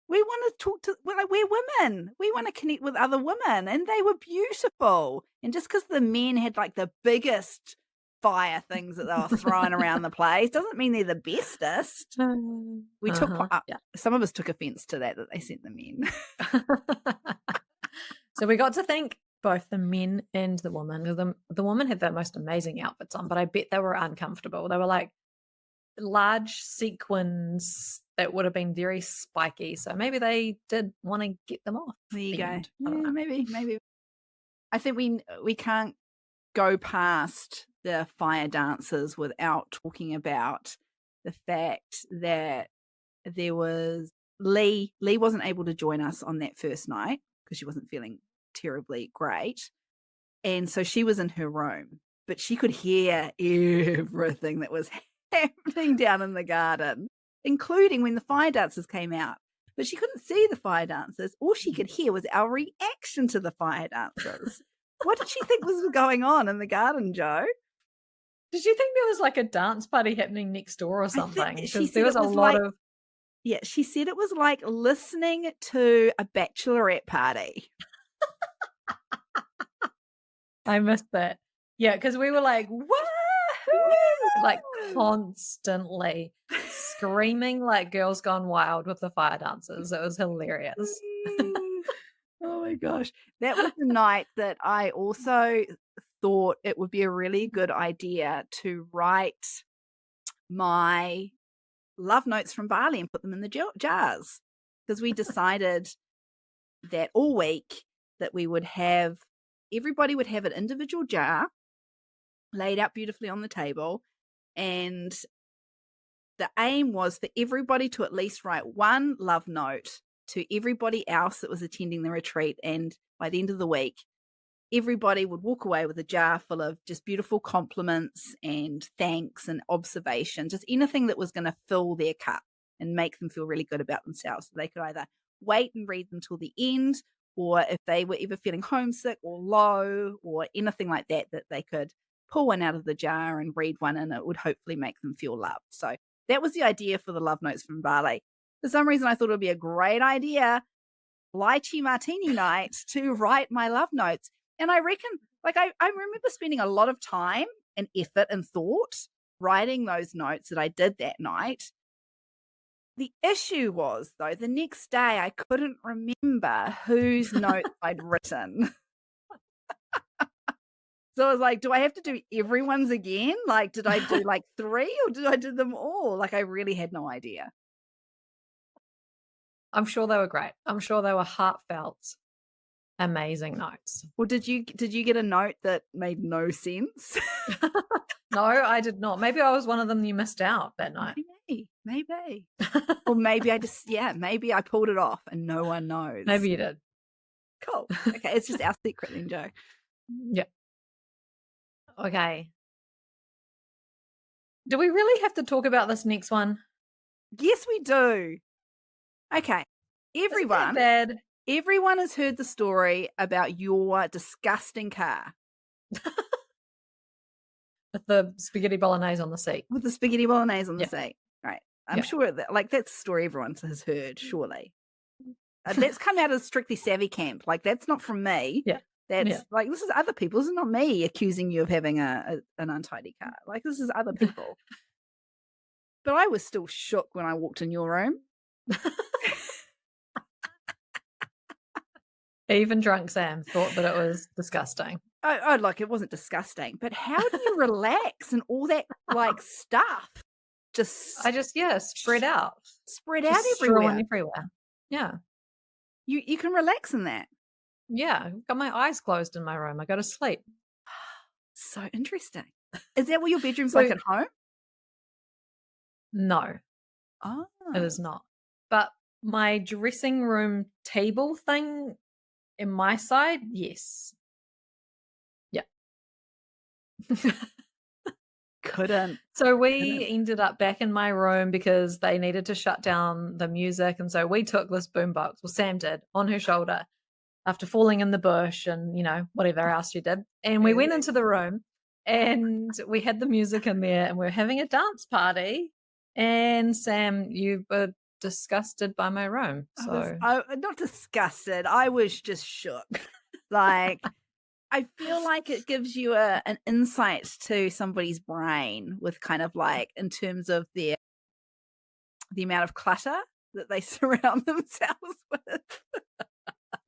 we want to talk to, we're women. We want to connect with other women, and they were beautiful. And just because the men had like the biggest fire things that they were throwing around the place doesn't mean they're the bestest. We took, Yeah. some of us took offense to that they sent them in. So we got to thank both the men and the woman. The woman had the most amazing outfits on, but I bet they were uncomfortable. They were like large sequins that would have been very spiky. So maybe they did want to get them off. There you go. I don't Yeah, know. maybe. I think we can't go past the fire dancers without talking about the fact that there was Lee wasn't able to join us on that first night because she wasn't feeling terribly great. And so she was in her room, but she could hear everything that was happening down in the garden, including when the fire dancers came out. But she couldn't see the fire dancers. All she could hear was our reaction to the fire dancers. What did she think was going on in the garden, Joe? Did you think there was like a dance party happening next door or something? Because there was a lot of... Yeah, she said it was like listening to a bachelorette party. I missed that. Yeah, because we were like, woohoo! Like constantly screaming like girls gone wild with the fire dancers. It was hilarious. Oh my gosh. That was the night that I also thought it would be a really good idea to write my love notes from Bali and put them in the jars, because we decided that all week that we would have, everybody would have an individual jar laid out beautifully on the table, and the aim was for everybody to at least write one love note to everybody else that was attending the retreat, and by the end of the week everybody would walk away with a jar full of just beautiful compliments and thanks and observation, just anything that was going to fill their cup and make them feel really good about themselves. So they could either wait and read them till the end, or if they were ever feeling homesick or low or anything like that, that they could pull one out of the jar and read one, and it would hopefully make them feel loved. So that was the idea for the love notes from Bali. For some reason, I thought it would be a great idea, lychee martini night, to write my love notes. And I reckon, like, I remember spending a lot of time and effort and thought writing those notes that I did that night. The issue was, though, the next day I couldn't remember whose notes I'd written. So I was like, do I have to do everyone's again? Like, did I do like 3 or did I do them all? Like, I really had no idea. I'm sure they were great. I'm sure they were heartfelt, amazing notes. Well, did you get a note that made no sense? No, I did not. Maybe I was one of them you missed out that night. Maybe. Or maybe maybe I pulled it off and no one knows. Maybe you did. Cool. Okay, it's just our secret then, Joe. Yeah. Okay. Do we really have to talk about this next one? Yes, we do. Okay. Everyone has heard the story about your disgusting car. With the spaghetti bolognese on the seat. With the spaghetti bolognese on the seat. Right. I'm Yeah. sure that, like, that's a story everyone has heard, surely. That's come out of Strictly Savvy camp. Like, that's not from me. Yeah. That's like, this is other people. This is not me accusing you of having an untidy car. Like, this is other people. But I was still shook when I walked in your room. Even drunk Sam thought that it was disgusting. Oh, like, it wasn't disgusting, but how do you relax and all that, like, stuff just I just, spread out. spread out Just strewn everywhere? everywhere. Yeah. You can relax in that. Yeah. Got my eyes closed in my room. I go to sleep. So interesting. Is that what your bedroom's So like at home? no, Oh. it is not. But my dressing room table thing in my side, yes. Yeah. Couldn't. So we ended up back in my room because they needed to shut down the music. And so we took this boombox, well, Sam did, on her shoulder after falling in the bush and, whatever else she did. And we went into the room and we had the music in there and we were having a dance party. And Sam, you were disgusted by my room. So Not disgusted. I was just shook. Like, I feel like it gives you an insight to somebody's brain with kind of like in terms of the amount of clutter that they surround themselves with.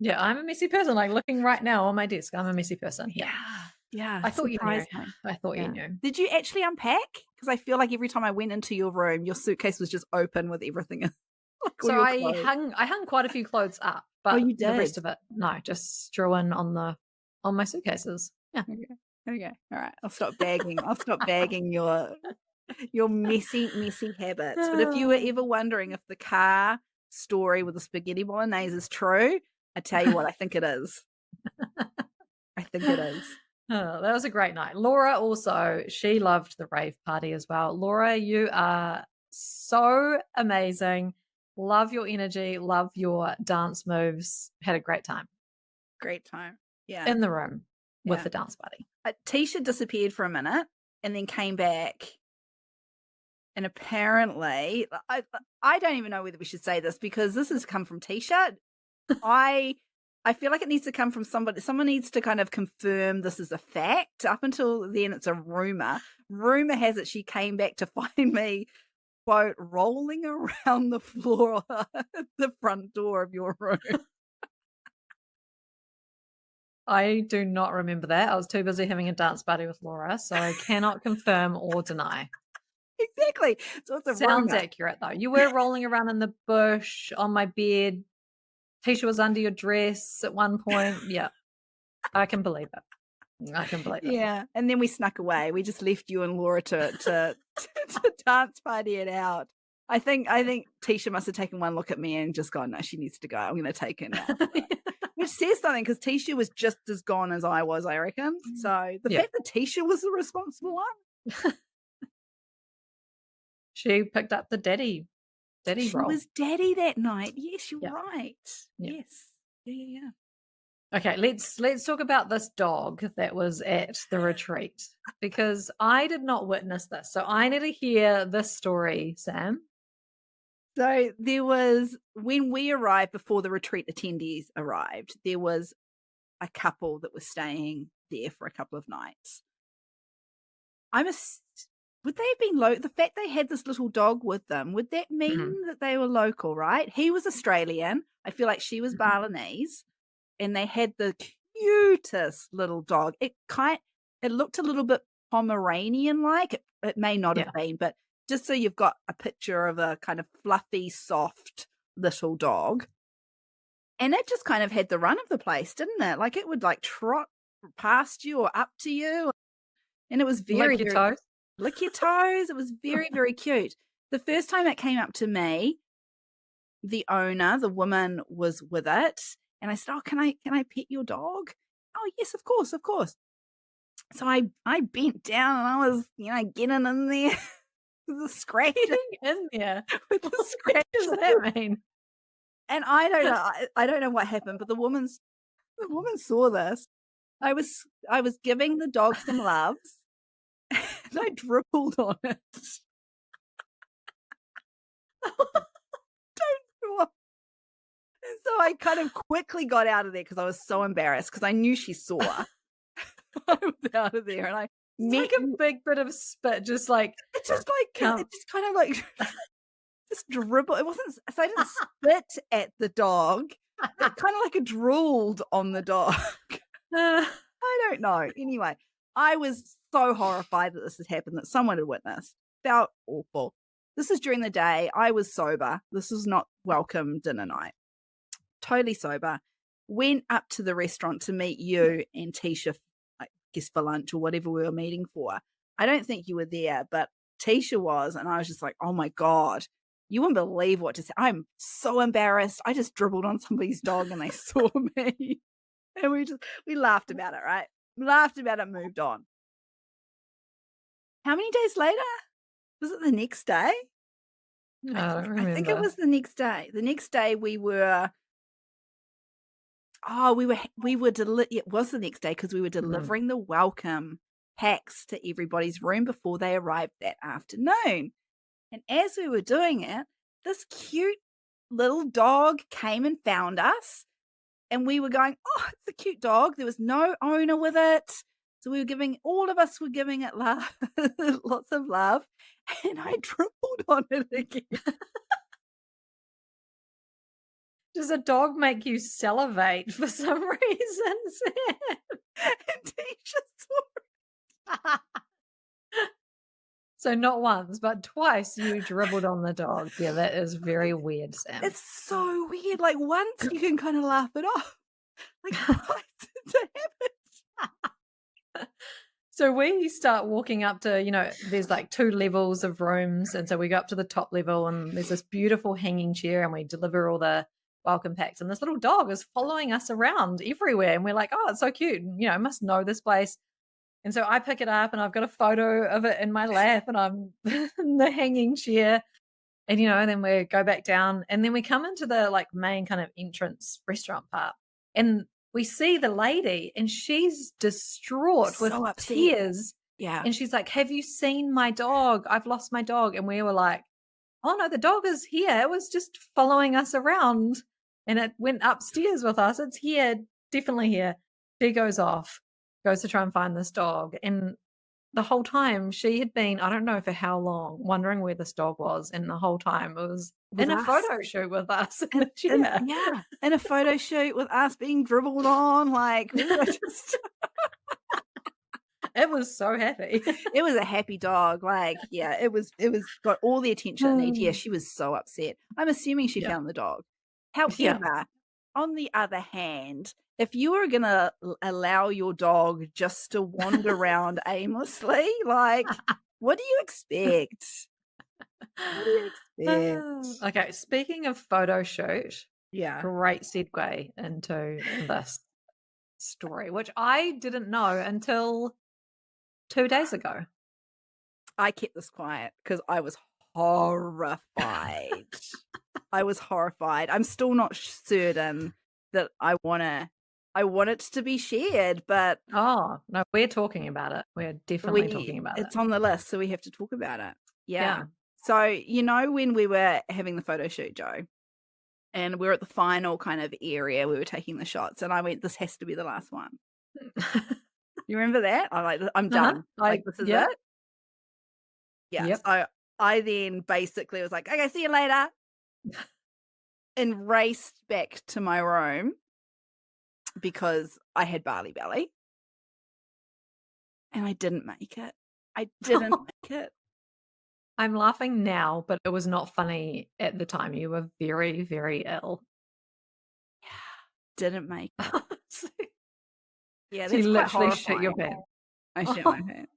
yeah, I'm a messy person. Like looking right now on my desk, I'm a messy person. Yeah. Yeah. I thought you knew. Surprising. I thought Yeah. you knew. Did you actually unpack? Because I feel like every time I went into your room, your suitcase was just open with everything in. Like all So your I clothes. hung quite a few clothes up, but you the rest did? of it, no, just strewn on my suitcases. Yeah. Okay. All right. I'll stop bagging. I'll stop bagging your messy, messy habits. But if you were ever wondering if the car story with the spaghetti bolognese is true, I tell you what, I think it is. I think it is. Oh, that was a great night. Laura also, she loved the rave party as well. Laura, you are so amazing. Love your energy, love your dance moves. Had a great time Great time. Yeah. in the room with Yeah. the dance party. Teesha disappeared for a minute and then came back. And apparently, I don't even know whether we should say this because this has come from Teesha. I feel like it needs to come from somebody. Someone needs to kind of confirm this is a fact. Up until then, it's a rumor. Rumor has it she came back to find me, quote, rolling around the floor at the front door of your room. I do not remember that. I was too busy having a dance party with Laura, so I cannot confirm or deny. Exactly. So it's a Sounds rumor. accurate, though. You were rolling around in the bush on my bed. Teesha was under your dress at one point. Yeah, I can believe it. I can believe it. Yeah. And then we snuck away. We just left you and Laura to dance party it out. I think Teesha must have taken one look at me and just gone, no, she needs to go. I'm going to take her now. Which says something because Teesha was just as gone as I was, I reckon. So the fact that Teesha was the responsible one. She picked up the daddy She role. was daddy that night. Yes, you're right. Yeah. Yes. Yeah. Okay, let's talk about this dog that was at the retreat because I did not witness this. So I need to hear this story, Sam. So there was, when we arrived before the retreat attendees arrived, there was a couple that was staying there for a couple of nights. Would they have been the fact they had this little dog with them, would that mean that they were local, right? He was Australian. I feel like she was Balinese. And they had the cutest little dog. It looked a little bit Pomeranian-like. It may not have been, but just so you've got a picture of a kind of fluffy, soft little dog. And it just kind of had the run of the place, didn't it? Like it would like trot past you or up to you. And it was very, Lick your toes. Lick your toes. It was very, very cute. The first time it came up to me, the owner, the woman was with it. And I said, oh, can I pet your dog? Oh, yes, of course, of course. So I bent down and I was, getting in there with the scratch. Getting in there? With the scratch. What does that mean? And I don't know. I don't know what happened, but the woman saw this. I was giving the dog some loves and I dribbled on it. So I kind of quickly got out of there because I was so embarrassed because I knew she saw. I was out of there and It's like a big bit of spit, just like It's just like it just kind of like just dribble. It wasn't. So I didn't spit at the dog. It kind of like it drooled on the dog. I don't know. Anyway, I was so horrified that this had happened, that someone had witnessed. Felt awful. This is during the day. I was sober. This was not welcome dinner night. Totally sober. Went up to the restaurant to meet you and Teesha, I guess for lunch or whatever we were meeting for. I don't think you were there, but Teesha was, and I was just like, oh my God, you wouldn't believe what just happened. I'm so embarrassed. I just dribbled on somebody's dog and they saw me. And we laughed about it, right? Laughed about it, moved on. How many days later? Was it the next day? I don't remember. I think it was the next day. The next day it was the next day because we were delivering the welcome packs to everybody's room before they arrived that afternoon. And as we were doing it, this cute little dog came and found us. And we were going, oh, it's a cute dog. There was no owner with it. So all of us were giving it love, lots of love. And I dribbled on it again. Does a dog make you salivate for some reason, Sam? And Teesha saw it. So not once, but twice you dribbled on the dog. Yeah, that is very weird, Sam. It's so weird. Like once you can kind of laugh it off. Like twice to happen. So we start walking up to, there's like 2 levels of rooms. And so we go up to the top level and there's this beautiful hanging chair and we deliver all the welcome packs. And this little dog is following us around everywhere. And we're like, oh, it's so cute. And, I must know this place. And so I pick it up and I've got a photo of it in my lap and I'm in the hanging chair. And, then we go back down and then we come into the like main kind of entrance restaurant part. And we see the lady and she's distraught with tears. Yeah. And she's like, have you seen my dog? I've lost my dog. And we were like, oh no, the dog is here. It was just following us around and it went upstairs with us. It's here, definitely here. She goes off, goes to try and find this dog. And the whole time she had been, I don't know for how long, wondering where this dog was. And the whole time it was in a photo shoot with us. In a photo shoot with us being dribbled on. Like, we were just... It was so happy. It was a happy dog. Like, yeah, it was got all the attention it needed. Yeah, she was so upset. I'm assuming she found the dog. However, on the other hand, if you were going to allow your dog just to wander around aimlessly, like, what do you expect? What do you expect? Okay, speaking of photo shoot, yeah, great segue into this story, which I didn't know until 2 days ago. I kept this quiet because I was horrified. I was horrified. I'm still not certain that I want it to be shared, but oh no, we're talking about it. We're definitely talking about it. It's on the list, so we have to talk about it. Yeah. So when we were having the photo shoot, Joe, and we were at the final kind of area, we were taking the shots, and I went, "This has to be the last one." You remember that? I'm like, I'm done. Like, this is it. Yeah. Yep. So I then basically was like, okay, see you later. And raced back to my room because I had Bali belly. And I didn't make it. I didn't make it. I'm laughing now, but it was not funny at the time. You were very, very ill. Yeah. Didn't make it. Yeah, so you literally shit your pants. I shit my pants.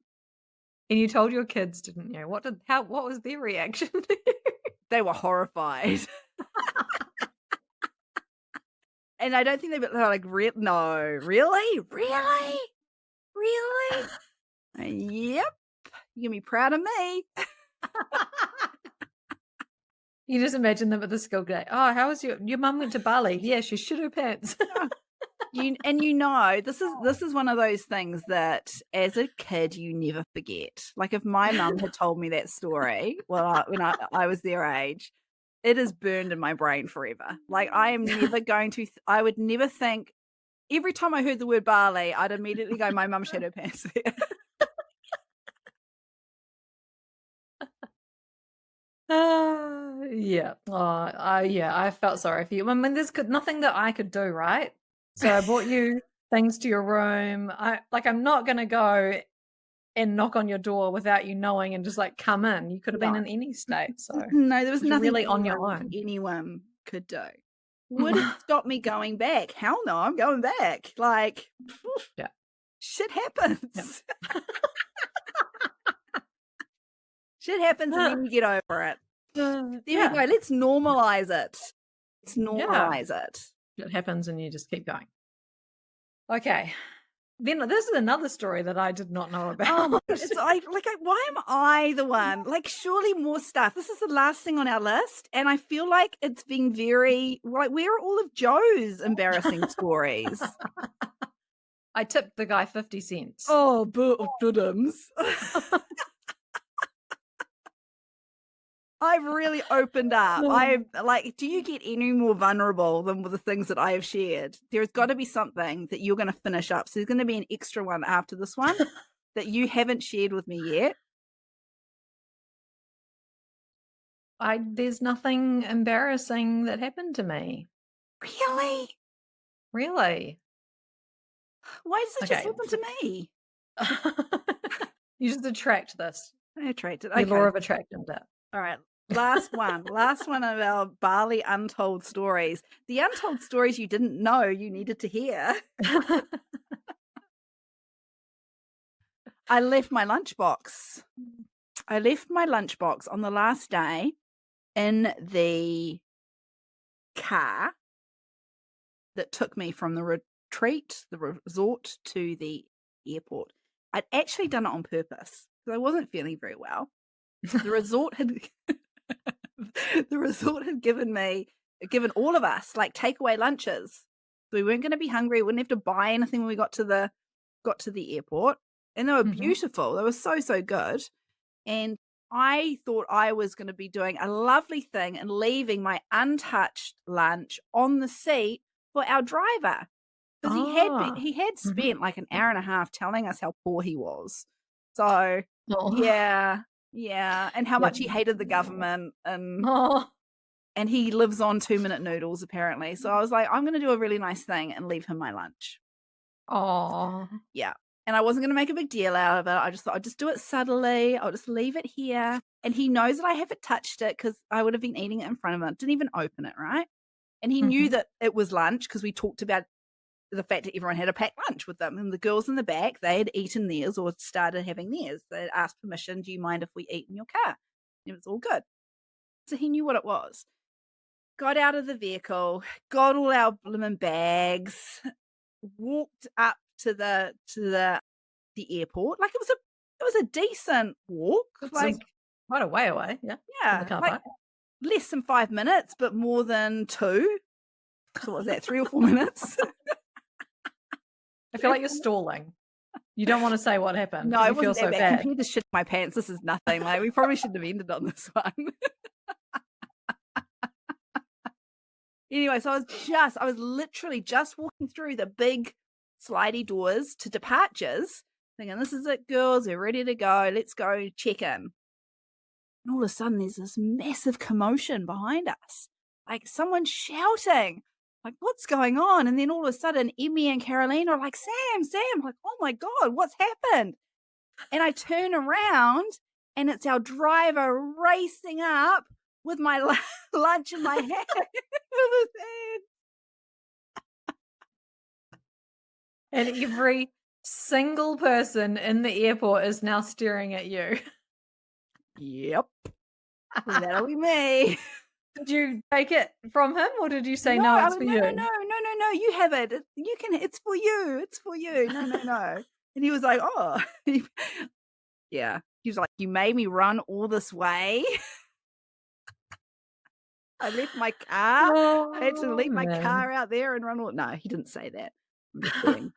And you told your kids, didn't you? What was their reaction to you? They were horrified. And I don't think they were like, no, really? Yep. You can be proud of me. You just imagine them at the school day. Oh, how was your mum went to Bali? Yeah, she shit her pants. This is one of those things that as a kid you never forget. Like if my mum had told me that story when I was their age, it is burned in my brain forever. Like I am never going to. I would never think. Every time I heard the word Bali, I'd immediately go, "My mum shit her pants there." Yeah. Yeah, I felt sorry for you. I mean, nothing that I could do, right? So I brought you things to your room. I'm not gonna go and knock on your door without you knowing and just like come in. You could have No. been in any state, so No, there was you're nothing really on your own. anyone could do. Would it stop me going back? Hell no, I'm going back. Like, Yeah. shit Yeah. happens. Shit happens and then you get over it. There we go. Yeah. Let's normalize it. Let's Yeah. normalize it. It happens and you just keep going. Okay. Then this is another story that I did not know Oh about. my god, it's why am I the one? Like, surely more stuff. This is the last thing on our list, and I feel like it's been very like, where are all of Joe's embarrassing stories? I tipped the guy 50 cents. Oh, budums. I've really opened up. I've like, do you get any more vulnerable than with the things that I have shared? There's got to be something that you're going to finish up. So there's going to be an extra one after this one that you haven't shared with me yet. There's nothing embarrassing that happened to me. Really? Really? Why does it just Okay. happen to me? You just attract this. I attracted. The Okay. law of attraction. All right. Last one. Last one of our Bali untold stories. The untold stories you didn't know you needed to hear. I left my lunchbox. I left my lunchbox on the last day in the car that took me from the retreat, the resort, to the airport. I'd actually done it on purpose because I wasn't feeling very well. The resort had given all of us like takeaway lunches. So we weren't going to be hungry. We wouldn't have to buy anything when we got to the airport. And they were beautiful. They were so, so good. And I thought I was going to be doing a lovely thing and leaving my untouched lunch on the seat for our driver. Because he had spent like an hour and a half telling us how poor he was. So yeah. And how much he hated the government and he lives on 2-minute noodles apparently. So I was like, I'm gonna do a really nice thing and leave him my lunch. Yeah. And I wasn't gonna make a big deal out of it. I just thought I'd just do it subtly. I'll just leave it here. And he knows that I haven't touched it because I would have been eating it in front of him. Didn't even open it, right? And he knew that it was lunch because we talked about the fact that everyone had a packed lunch with them. And the girls in the back, they had eaten theirs or started having theirs. They had asked permission, do you mind if we eat in your car? And it was all good. So he knew what it was. Got out of the vehicle, got all our blooming bags, walked up to the airport. Like it was a decent walk. Like quite a way away, yeah. Like less than 5 minutes, but more than 2. So what was that, 3 or 4 minutes? I feel like you're stalling. You don't want to say what happened. No, you it wasn't feel that so bad. bad. Compared to shit in my pants, this is nothing. Like we probably shouldn't have ended on this one. Anyway, so I was literally just walking through the big slidey doors to departures, thinking, this is it, girls, we're ready to go. Let's go check in. And all of a sudden, there's this massive commotion behind us. Like someone shouting. Like, what's going on? And then all of a sudden, Emmy and Caroline are like, Sam, like, oh my God, what's happened? And I turn around and it's our driver racing up with my lunch in my hand. With his hand. And every single person in the airport is now staring at you. Yep. That'll be me. Did you take it from him or did you say, no, it's for you? No, you have it. It's for you. It's for you. No. And he was like, oh. Yeah. He was like, you made me run all this way. I left my car. I had to leave my car out there and run all. No, he didn't say that. I'm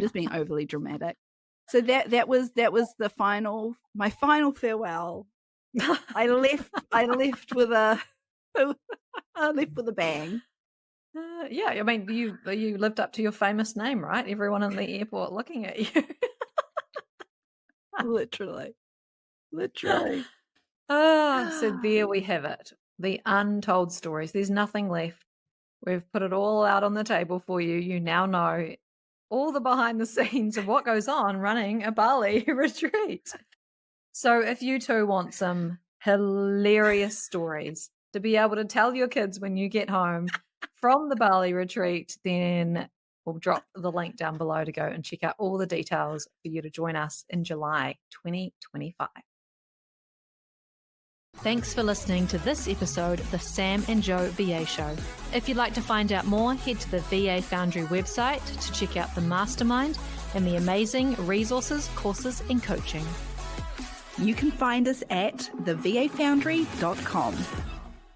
just being overly dramatic. So that was my final farewell. I left with a bang. Yeah, I mean, you lived up to your famous name, right? Everyone in the airport looking at you. Literally. Oh, so there we have it. The untold stories. There's nothing left. We've put it all out on the table for you. You now know all the behind the scenes of what goes on running a Bali retreat. So if you too want some hilarious stories to be able to tell your kids when you get home from the Bali retreat, then we'll drop the link down below to go and check out all the details for you to join us in July 2025. Thanks for listening to this episode of the Sam and Joe VA Show. If you'd like to find out more, head to the VA Foundry website to check out the mastermind and the amazing resources, courses, and coaching. You can find us at thevafoundry.com.